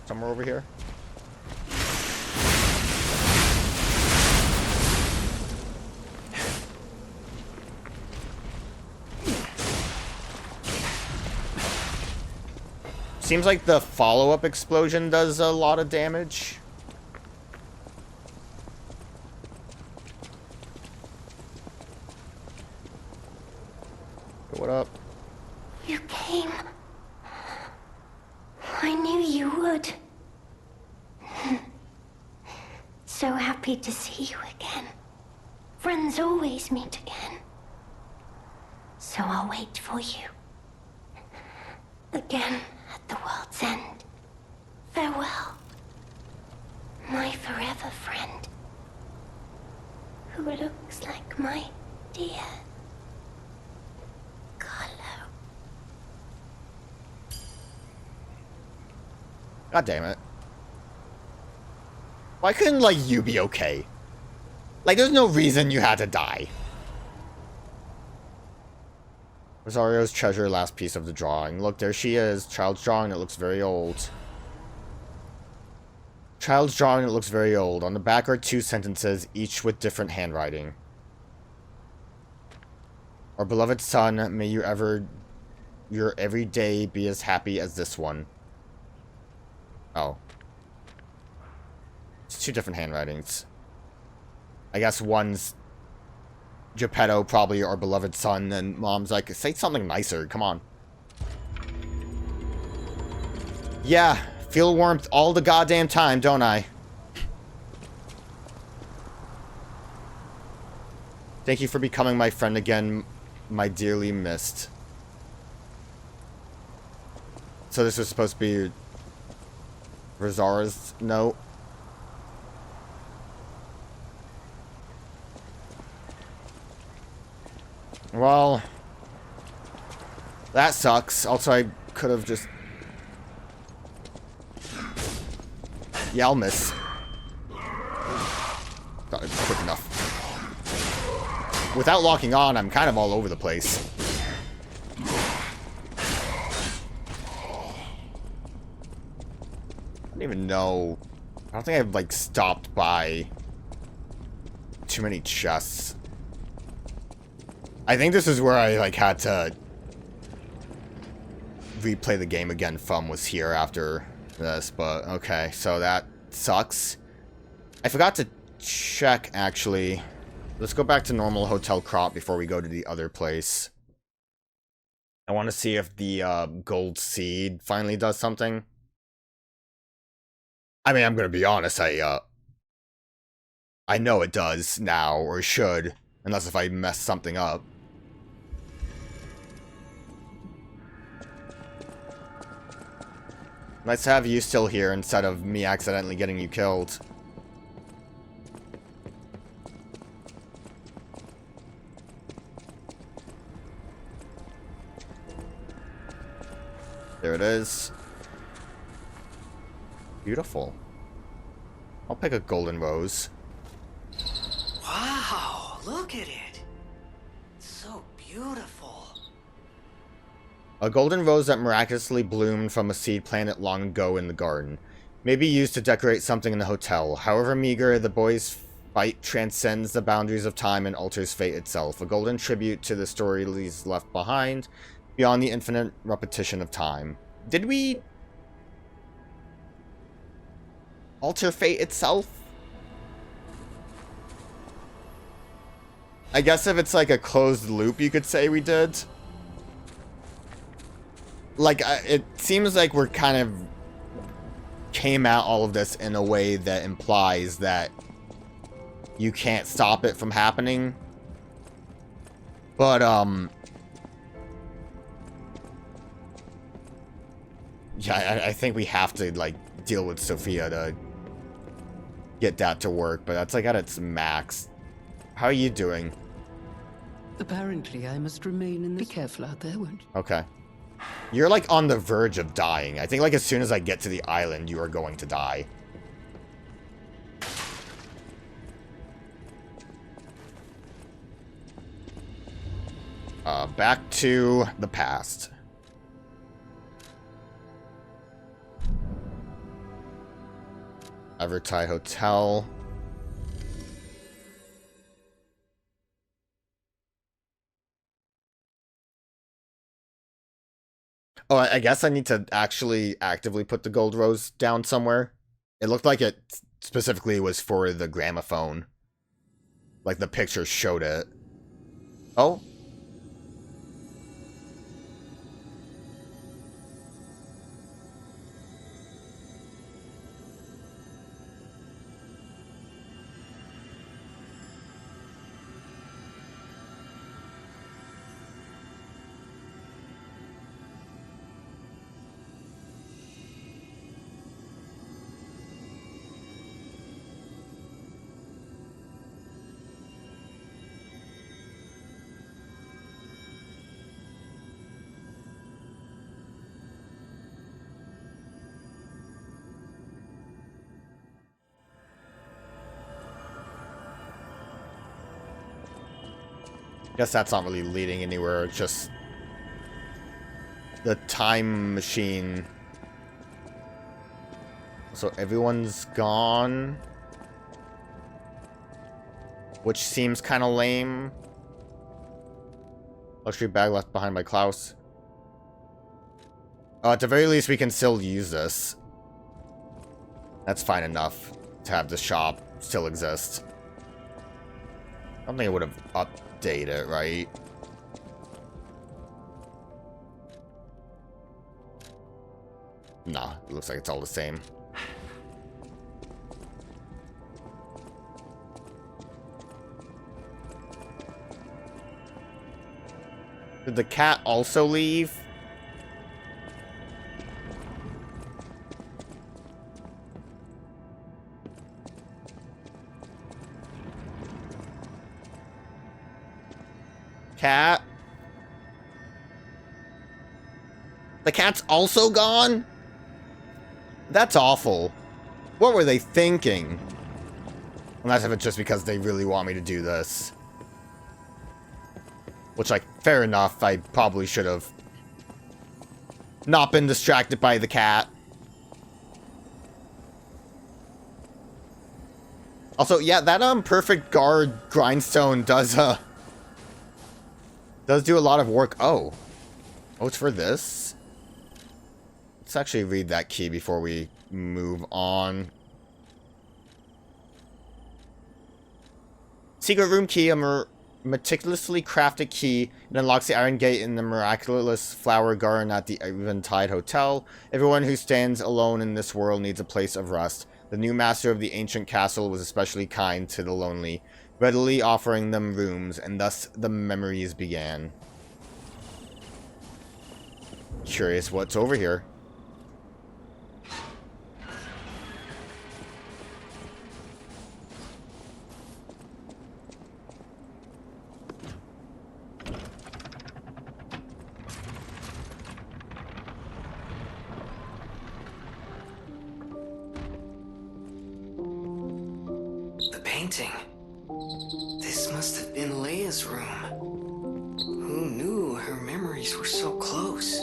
Somewhere over here? Seems like the follow-up explosion does a lot of damage. What up? You came. I knew you would. So happy to see you again. Friends always meet again. So I'll wait for you. Again at the world's end. Farewell. My forever friend. Who looks like my dear Carlo. God damn it. Why couldn't, like, you be okay? Like, there's no reason you had to die. Rosario's treasure, last piece of the drawing. Look, there she is. Child's drawing, it looks very old. Child's drawing, it looks very old. On the back are 2 sentences, each with different handwriting. Our beloved son, may you ever, your every day be as happy as this one. Oh. It's 2 different handwritings. I guess one's Geppetto, probably our beloved son, and mom's like, say something nicer, come on. Yeah, feel warmth all the goddamn time, don't I? Thank you for becoming my friend again, my dearly missed. So this was supposed to be Rosara's note. Well, that sucks. Also, I could have just... Yeah, I'll miss. Thought it was quick enough. Without locking on, I'm kind of all over the place. I don't even know. I don't think I've, like, stopped by too many chests. I think this is where I, like, had to replay the game again. Fum was here after this, but okay, so that sucks. I forgot to check, actually. Let's go back to normal Hotel Krat before we go to the other place. I want to see if the gold seed finally does something. I mean, I'm going to be honest, I know it does now, or should, unless if I mess something up. Nice to have you still here instead of me accidentally getting you killed. There it is. Beautiful. I'll pick a golden rose. Wow, look at it. It's so beautiful. A golden rose that miraculously bloomed from a seed planted long ago in the garden. May be used to decorate something in the hotel. However meager, the boy's fight transcends the boundaries of time and alters fate itself. A golden tribute to the stories left behind, beyond the infinite repetition of time. Did we alter fate itself? I guess if it's like a closed loop, you could say we did. Like, it seems like we're kind of came at all of this in a way that implies that you can't stop it from happening. But, yeah, I think we have to, like, deal with Sophia to get that to work, but that's, like, at its max. How are you doing? Apparently, I must remain in this. Be careful out there, won't you? Okay. You're, like, on the verge of dying. I think, like, as soon as I get to the island, you are going to die. Back to the past. Overture Hotel. Oh, I guess I need to actually actively put the gold rose down somewhere. It looked like it specifically was for the gramophone. Like the picture showed it. Oh. Guess that's not really leading anywhere, it's just the time machine. So everyone's gone, which seems kind of lame. Luxury bag left behind by Klaus. At the very least, we can still use this. That's fine enough to have the shop still exist. I don't think it would have updated it, right? Nah, it looks like it's all the same. Did the cat also leave? Cat? The cat's also gone? That's awful. What were they thinking? Unless if it's just because they really want me to do this. Which, like, fair enough. I probably should have not been distracted by the cat. Also, yeah, that perfect guard grindstone does do a lot of work. Oh, it's for this? Let's actually read that key before we move on. Secret room key, a meticulously crafted key. It unlocks the iron gate in the miraculous flower garden at the Eventide Hotel. Everyone who stands alone in this world needs a place of rest. The new master of the ancient castle was especially kind to the lonely, readily offering them rooms, and thus the memories began. Curious what's over here. The painting. This must have been Lea's room. Who knew her memories were so close?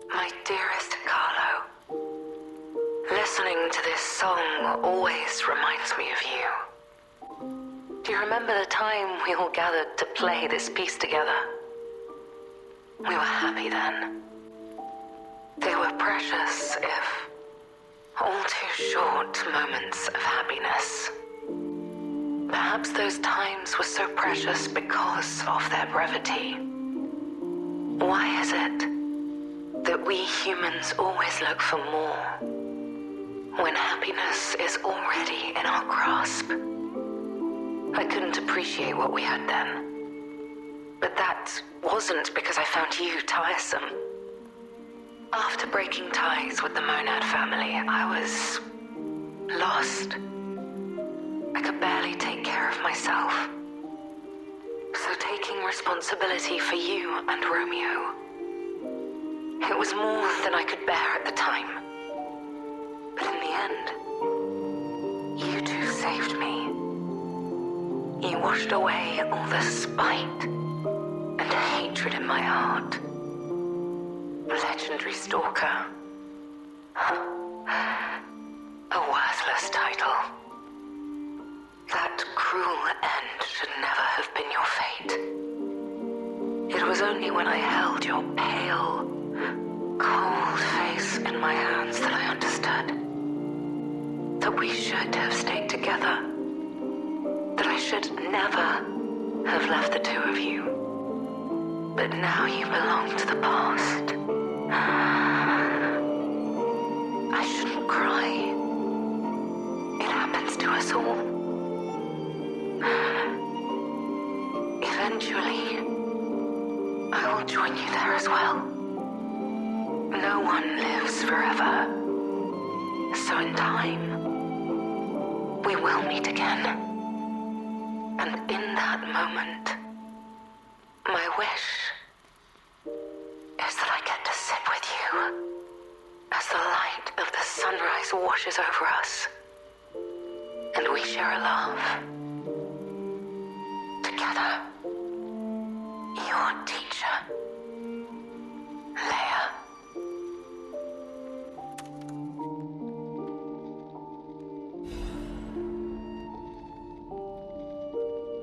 My dearest Carlo, listening to this song always reminds me of you. Do you remember the time we all gathered to play this piece together? We were happy then. They were precious, if all too short moments of happiness. Perhaps those times were so precious because of their brevity. Why is it that we humans always look for more when happiness is already in our grasp? I couldn't appreciate what we had then. But that wasn't because I found you tiresome. After breaking ties with the Monad family, I was lost. I could barely take care of myself. So taking responsibility for you and Romeo It was more than I could bear at the time. But in the end, you two saved me. You washed away all the spite and hatred in my heart. Legendary Stalker. A worthless title. That cruel end should never have been your fate. It was only when I held your pale, cold face in my hands that I understood. That we should have stayed together. That I should never have left the two of you. But now you belong to the past. I shouldn't cry. It happens to us all. Eventually, I will join you there as well. No one lives forever. So in time, we will meet again. And in that moment, my wish is that I get to sit with you as the light of the sunrise washes over us, and we share a love. Together, your teacher, Lea.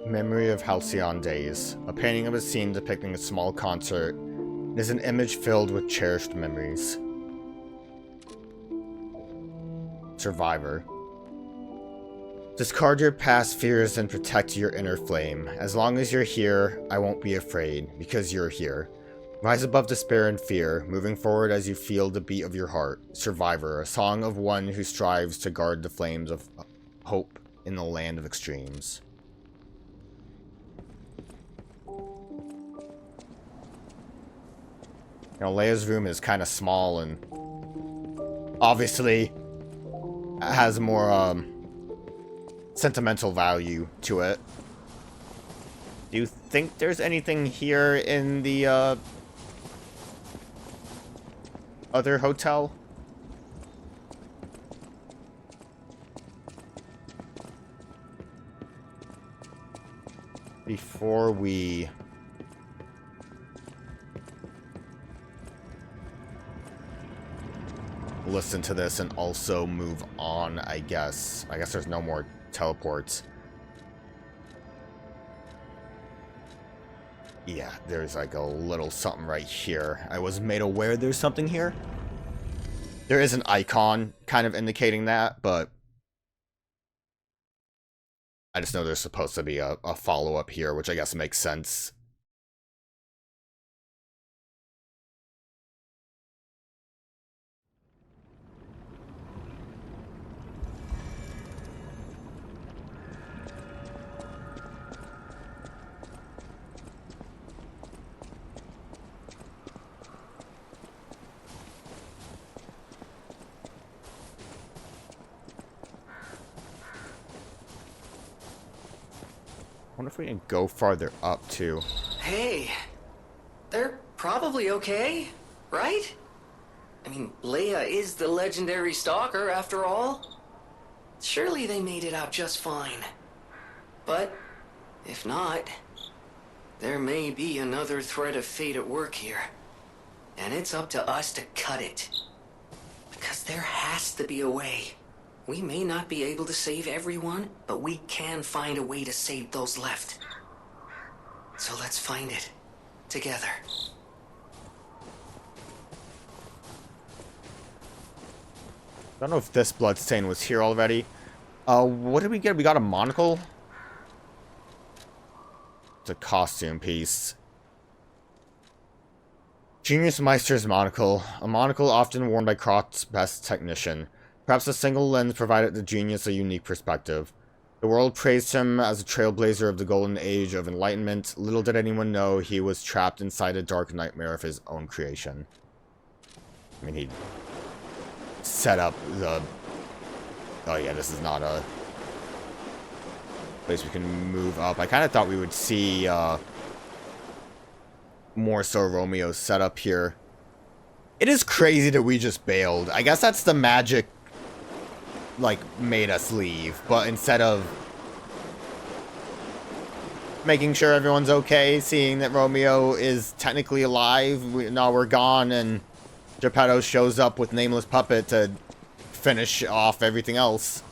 Memory of Halcyon Days. A painting of a scene depicting a small concert. It is an image filled with cherished memories. Survivor. Discard your past fears and protect your inner flame. As long as you're here, I won't be afraid, because you're here. Rise above despair and fear, moving forward as you feel the beat of your heart. Survivor, a song of one who strives to guard the flames of hope in the land of extremes. You know, Lea's room is kind of small and obviously has more sentimental value to it. Do you think there's anything here in the other hotel? Before we listen to this and also move on, I guess. I guess there's no more teleports. Yeah, there's like a little something right here. I was made aware there's something here. There is an icon kind of indicating that, but I just know there's supposed to be a follow-up here, which I guess makes sense. I wonder if we can go farther up, too. Hey, they're probably okay, right? I mean, Lea is the legendary Stalker, after all. Surely they made it out just fine. But, if not, there may be another thread of fate at work here. And it's up to us to cut it. Because there has to be a way. We may not be able to save everyone, but we can find a way to save those left. So let's find it. Together. I don't know if this bloodstain was here already. What did we get? We got a monocle? It's a costume piece. Genius Meister's monocle. A monocle often worn by Krat's best technician. Perhaps a single lens provided the genius a unique perspective. The world praised him as a trailblazer of the golden age of enlightenment. Little did anyone know he was trapped inside a dark nightmare of his own creation. I mean, he set up the... Oh yeah, this is not a place we can move up. I kind of thought we would see more so Romeo's setup here. It is crazy that we just bailed. I guess that's the magic, like, made us leave. But instead of making sure everyone's okay, seeing that Romeo is technically alive, now we're gone, and Geppetto shows up with Nameless Puppet to finish off everything else.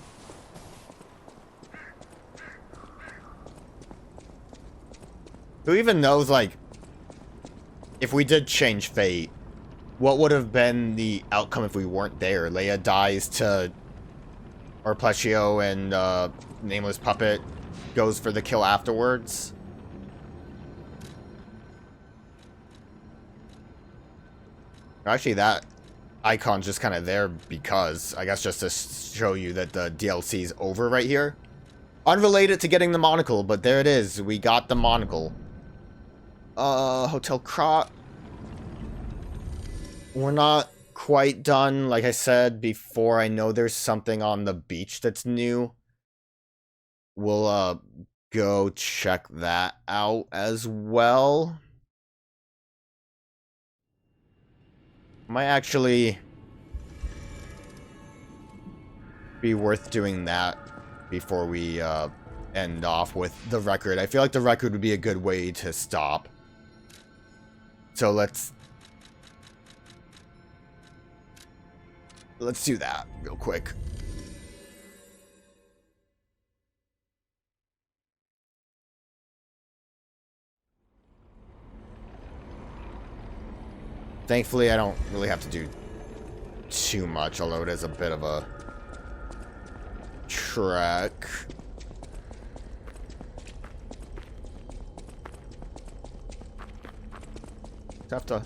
Who even knows, like, if we did change fate, what would have been the outcome if we weren't there? Lea dies to Arpeggio, and Nameless Puppet goes for the kill afterwards. Actually, that icon's just kind of there because, I guess, just to show you that the DLC is over right here. Unrelated to getting the monocle, but there it is. We got the monocle. Hotel Krat. We're not quite done, like I said before. I know there's something on the beach that's new. We'll, go check that out as well. Might actually be worth doing that before we, end off with the record. I feel like the record would be a good way to stop. So let's do that real quick. Thankfully, I don't really have to do too much, although it is a bit of a trek. Have to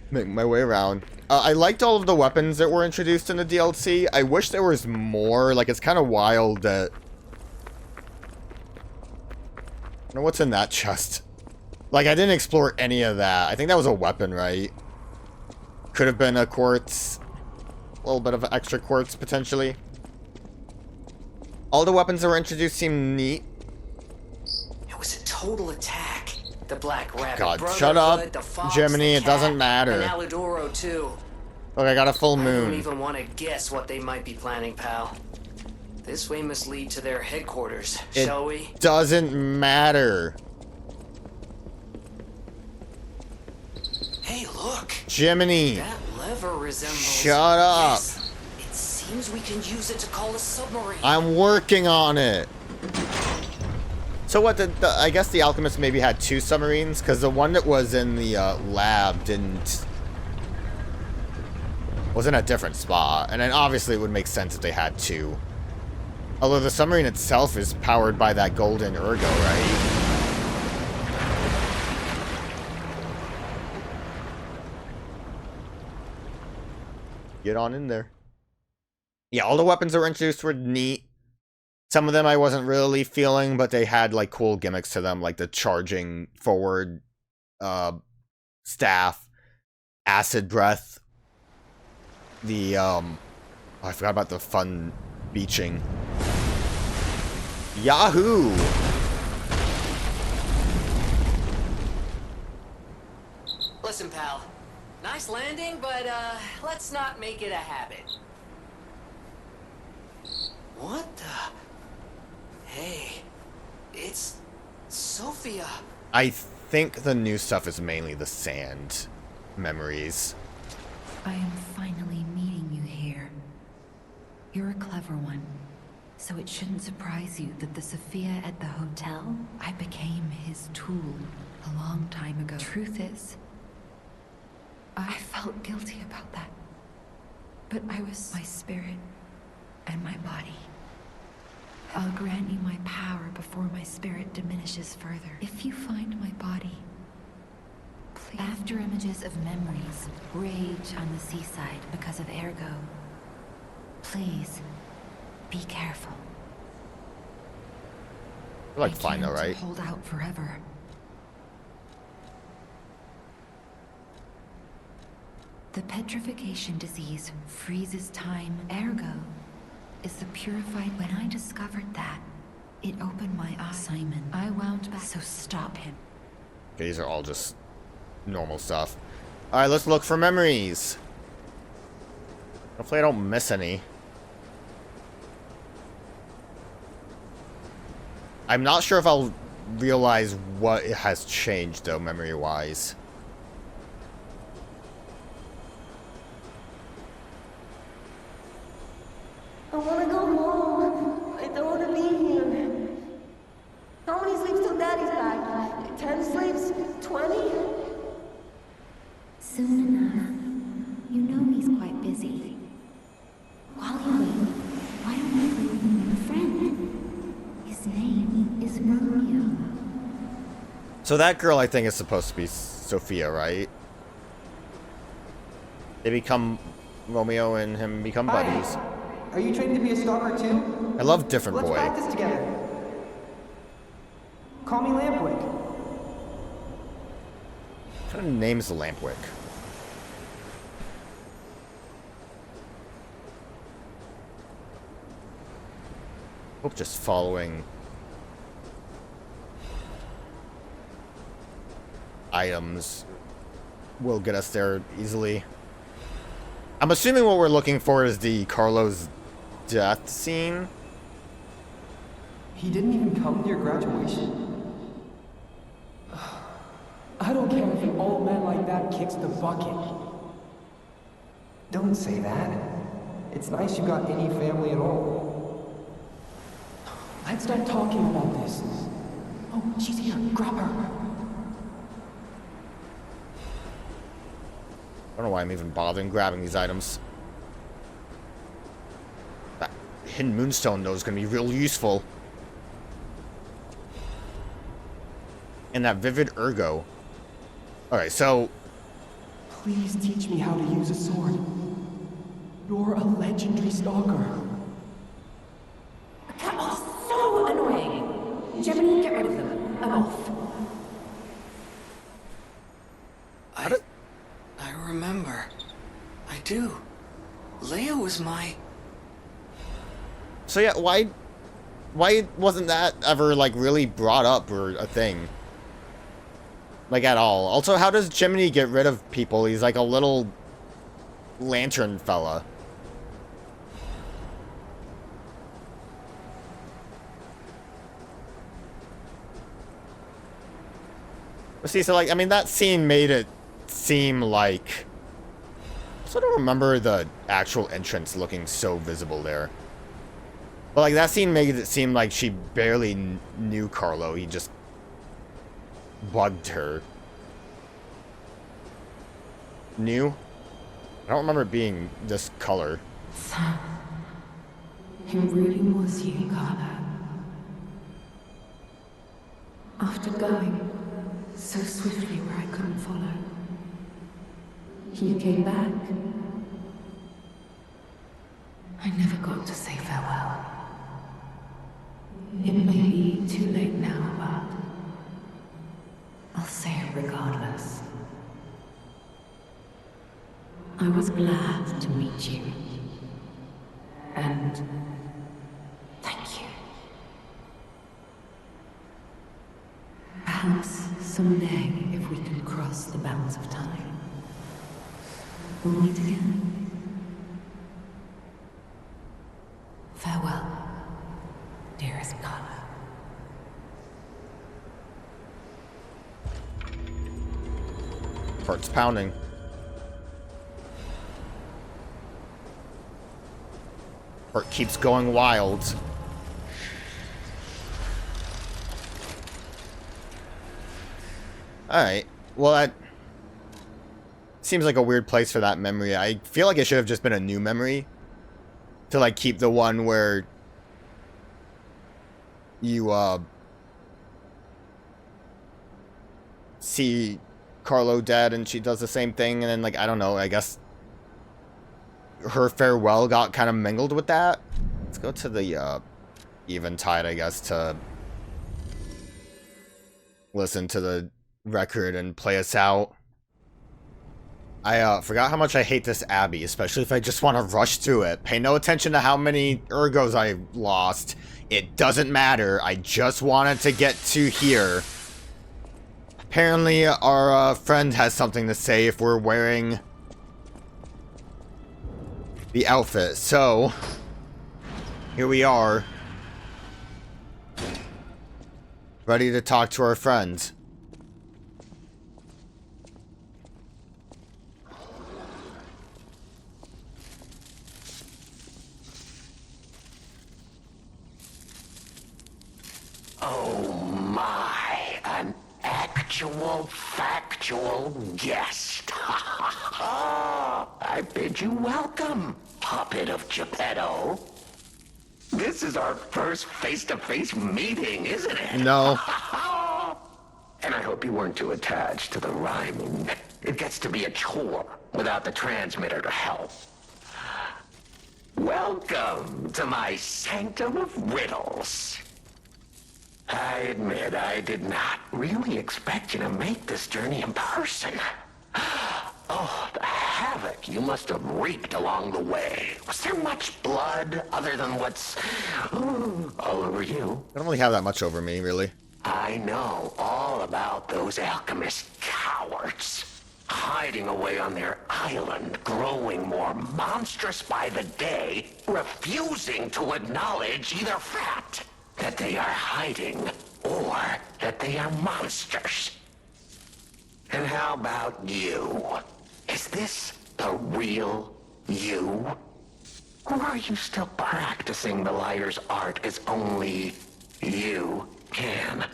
make my way around. I liked all of the weapons that were introduced in the DLC. I wish there was more. Like, it's kind of wild that... I don't know what's in that chest. Like, I didn't explore any of that. I think that was a weapon, right? Could have been a quartz. A little bit of extra quartz, potentially. All the weapons that were introduced seem neat. It was a total attack. The Black Rabbit. God, shut up, the fox, Gemini. the It doesn't cat, matter. And Alidoro too. Look, I got a full I moon. don't even want to guess what they might be planning, pal. This way must lead to their headquarters, shall we? It doesn't matter. Hey, look. Gemini. That lever resembles... Shut up. Yes, it seems we can use it to call a submarine. I'm working on it. So what, I guess the alchemist maybe had 2 submarines, because the one that was in the lab was in a different spot, and then obviously it would make sense if they had 2. Although the submarine itself is powered by that golden ergo, right? Get on in there. Yeah, all the weapons that were introduced were neat. Some of them I wasn't really feeling, but they had, like, cool gimmicks to them, like the charging forward staff, acid breath, the, I forgot about the fun beaching. Yahoo! Listen, pal. Nice landing, but, let's not make it a habit. What the... Hey, it's Sophia. I think the new stuff is mainly the sand memories. I am finally meeting you here. You're a clever one, so it shouldn't surprise you that the Sophia at the hotel, I became his tool a long time ago. Truth is, I felt guilty about that. But I was my spirit and my body. I'll grant you my power before my spirit diminishes further. If you find my body, please. After images of memories rage on the seaside because of ergo, please be careful. We're like fine though, right? Hold out forever. The petrification disease freezes time. Ergo is the purified. When I discovered that, it opened my eyes. Simon, I wound back. So stop him. Okay, these are all just normal stuff. Alright, let's look for memories. Hopefully I don't miss any. I'm not sure if I'll realize what has changed, though, memory-wise. I want to go home. I don't want to be here. How many sleeps till Daddy's back? 10 sleeps? 20? Soon enough. You know he's quite busy. While you wait, why don't you play with a new friend? His name is Romeo. So that girl, I think, is supposed to be Sophia, right? They become... Romeo and him become buddies. Are you trained to be a stalker too? I love Different Let's Boy. practice together. Call me Lampwick. What kind of name is Lampwick? Hope just following items will get us there easily. I'm assuming what we're looking for is the Carlo's death scene. He didn't even come to your graduation? I don't care if an old man like that kicks the bucket. Don't say that. It's nice you got any family at all. Let's start talking about this. Oh, she's here. Grab her. I don't know why I'm even bothering grabbing these items. That hidden moonstone, though, is going to be real useful. And that vivid ergo. Alright, so... Please teach me how to use a sword. You're a legendary stalker. The cat are so annoying. Gemini, get rid of them. I'm off. I remember. I do. Lea was my... So yeah, why wasn't that ever, like, really brought up or a thing? Like, at all. Also, how does Gemini get rid of people? He's like a little lantern fella. But see, so, like, I mean, that scene made it seem like... I sort of remember the actual entrance looking so visible there. But, like, that scene made it seem like she barely knew Carlo. He just bugged her. New? I don't remember it being this color. So, it really was you, Carlo. After going so swiftly where I couldn't follow, you came back. I never got to say farewell. It may be too late now, but I'll say it regardless. I was glad to meet you. And thank you. Perhaps someday, if we can cross the bounds of time, we'll meet again. Farewell, dearest Carlo. Heart's pounding. Heart keeps going wild. Alright. Well, that seems like a weird place for that memory. I feel like it should have just been a new memory. To, like, keep the one where you, see Carlo dead and she does the same thing, and then, like, I don't know, I guess her farewell got kind of mingled with that. Let's go to the, Eventide, I guess, to listen to the record and play us out. I, forgot how much I hate this Abbey, especially if I just want to rush through it. Pay no attention to how many ergos I lost. It doesn't matter. I just wanted to get to here. Apparently, our friend has something to say if we're wearing the outfit. So, here we are, ready to talk to our friends. Oh my, an actual factual guest. I bid you welcome, puppet of Geppetto. This is our first face-to-face meeting, isn't it? No. And I hope you weren't too attached to the rhyming. It gets to be a chore without the transmitter to help. Welcome to my sanctum of riddles. I admit I did not really expect you to make this journey in person. Oh, the havoc you must have wreaked along the way. Was there much blood other than what's all over you? I don't really have that much over me, really. I know all about those alchemist cowards. Hiding away on their island, growing more monstrous by the day, refusing to acknowledge either fact that they are hiding or that they are monsters. And how about you? Is this the real you? Or are you still practicing the liar's art as only you can?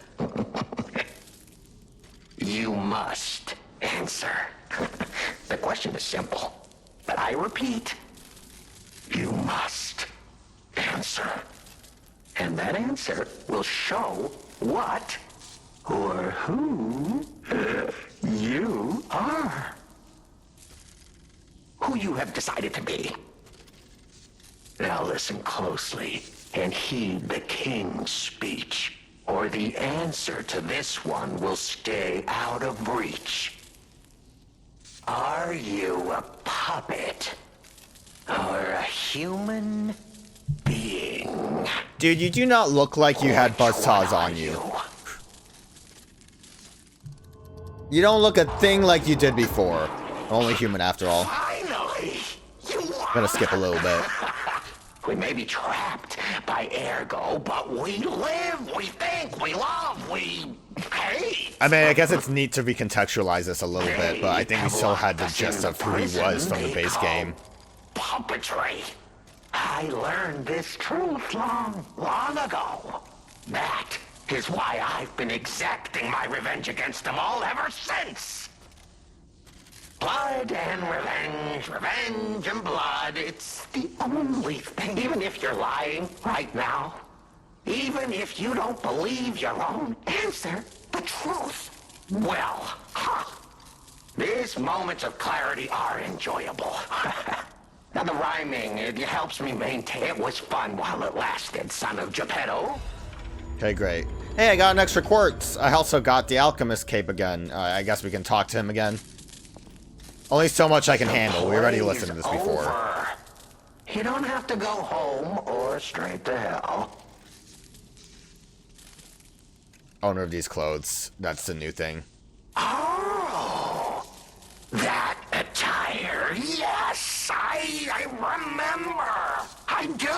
You must answer. The question is simple, but I repeat, you must answer. And that answer will show what or who you are. Who you have decided to be. Now listen closely and heed the king's speech, or the answer to this one will stay out of reach. Are you a puppet or a human being? Dude, you do not look like you had buzzsaws on you. You don't look a thing like you did before. Only human after all. Finally, I'm gonna skip a little bit. We may be trapped by ergo, but we live, we think, we love, we hate. I mean, I guess it's neat to recontextualize this a little bit, but I think we still had the gist of who he was from the base game. Puppetry. I learned this truth long ago. That is why I've been exacting my revenge against them all ever since. Blood and revenge, revenge and blood, it's the only thing. Even if you're lying right now, even if you don't believe your own answer, the truth, well, these moments of clarity are enjoyable. Now the rhyming, it helps me maintain. It was fun while it lasted, son of Geppetto. Okay, great. Hey, I got an extra quartz. I also got the alchemist cape again. I guess we can talk to him again. Only so much I can handle. We already listened to this before. Over. You don't have to go home or straight to hell. Owner of these clothes. That's the new thing. Oh, that attire. Yes, I remember. I do.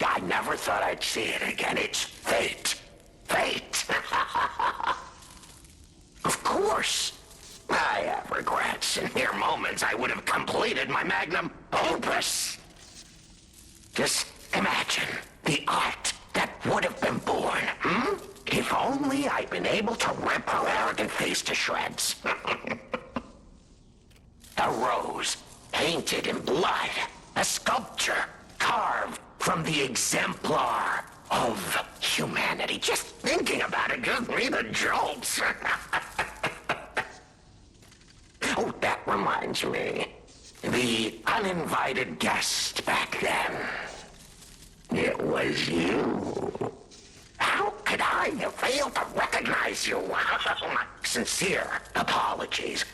I never thought I'd see it again. It's fate. Fate. Of course. I have regrets. In mere moments, I would have completed my magnum opus. Just imagine the art that would have been born, If only I'd been able to rip her arrogant face to shreds. A rose painted in blood. A sculpture carved from the exemplar of humanity. Just thinking about it gives me the jolts. Oh, that reminds me. The uninvited guest back then. It was you. How could I have failed to recognize you? Sincere apologies.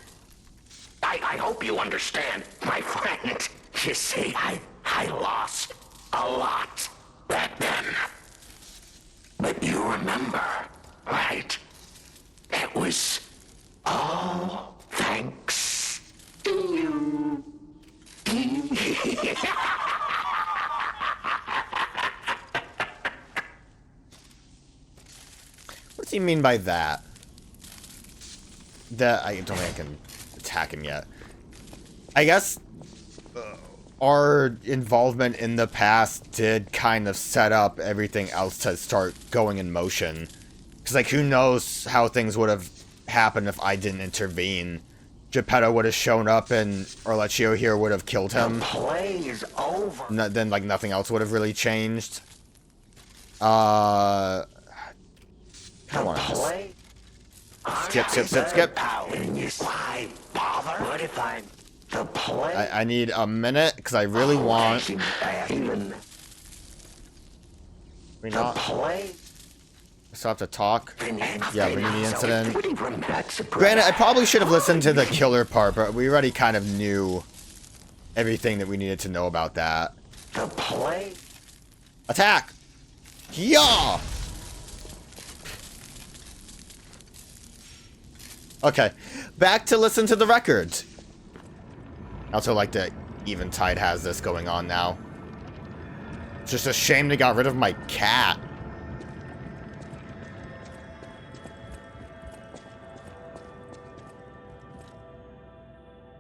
I hope you understand, my friend. You see, I lost a lot back then. But you remember, right? It was all thanks to you. What does he mean by that? That I don't think I can attack him yet. I guess our involvement in the past did kind of set up everything else to start going in motion. Because, like, who knows how things would have happened if I didn't intervene. Geppetto would have shown up and Orlecchio here would have killed him. The play is over. Then, like, nothing else would have really changed. I want to skip. Why bother? What if I'm the play? I need a minute, because I really want... We not... Play? Still have to talk. Yeah, we need the incident. Granted, Granted, I probably should have listened to the killer part, but we already kind of knew everything that we needed to know about that. The play? Attack! Yeah! Okay, back to listen to the records. I also like that Eventide has this going on now. It's just a shame they got rid of my cat.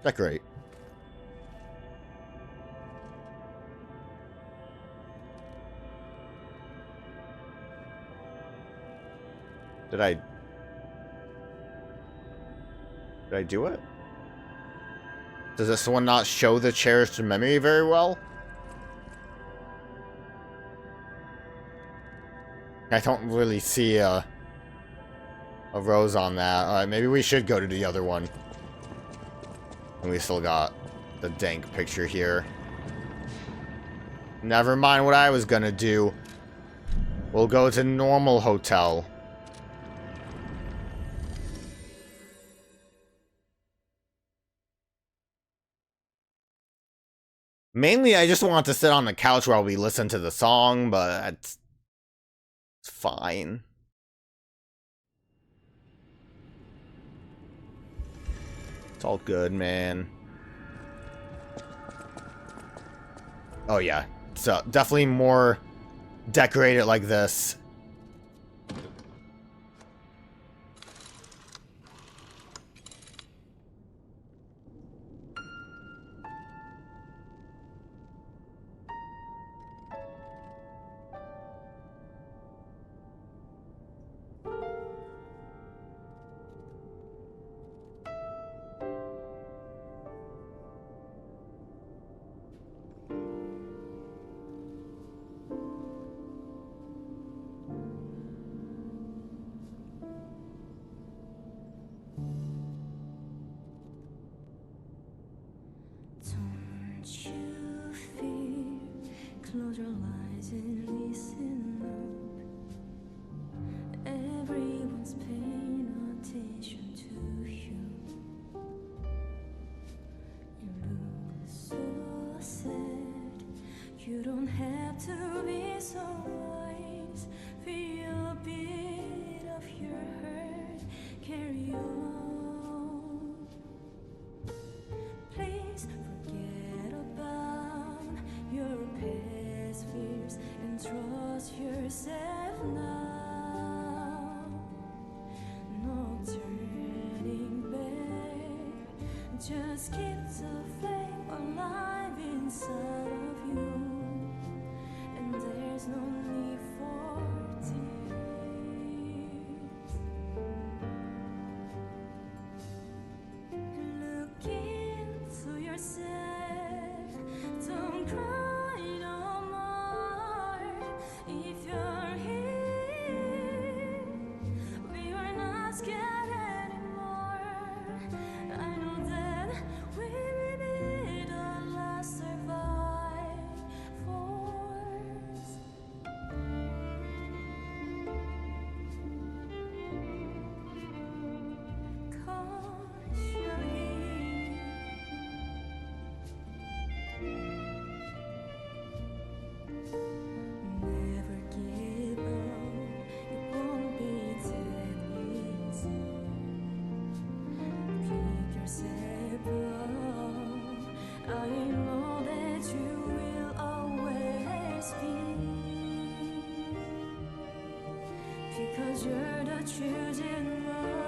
Decorate. Did I do it? Does this one not show the cherished memory very well? I don't really see a rose on that. Alright, maybe we should go to the other one. And we still got the dank picture here. Never mind what I was gonna do. We'll go to normal hotel. Mainly, I just want to sit on the couch while we listen to the song, but it's fine. It's all good, man. Oh yeah, so definitely more decorated like this. Close your eyes and listen up. Everyone's paying attention to you. You look so sad. You don't have to be so wise. Feel a bit of your hurt. Carry on. Please forget about your past fears and trust yourself now. No turning back. Just keep the flame alive inside of you. And there's no need for tears. Look into yourself. Don't cry no more. If you're here, we are not scared anymore. I know that we will be the last survivors. choosing wrong.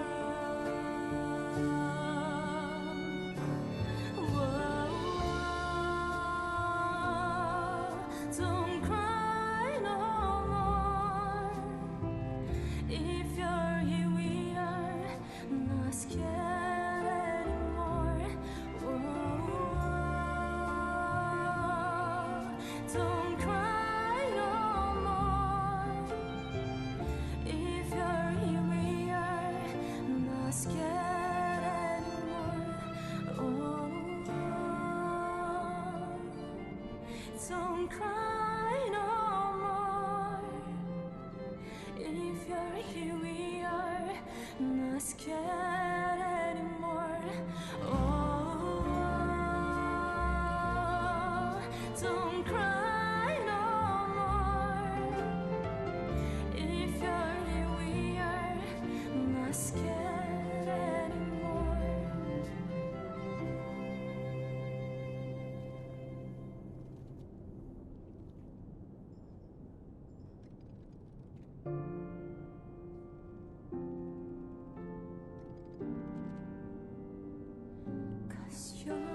Whoa, don't cry no more. If you're here, we are not scared anymore. Whoa, don't cry no more. If you're here, we are not scared anymore. Oh, don't cry no more. If you're here, we are not scared anymore. Oh, don't cry no more. If you're here, we are not scared anymore. Cause you're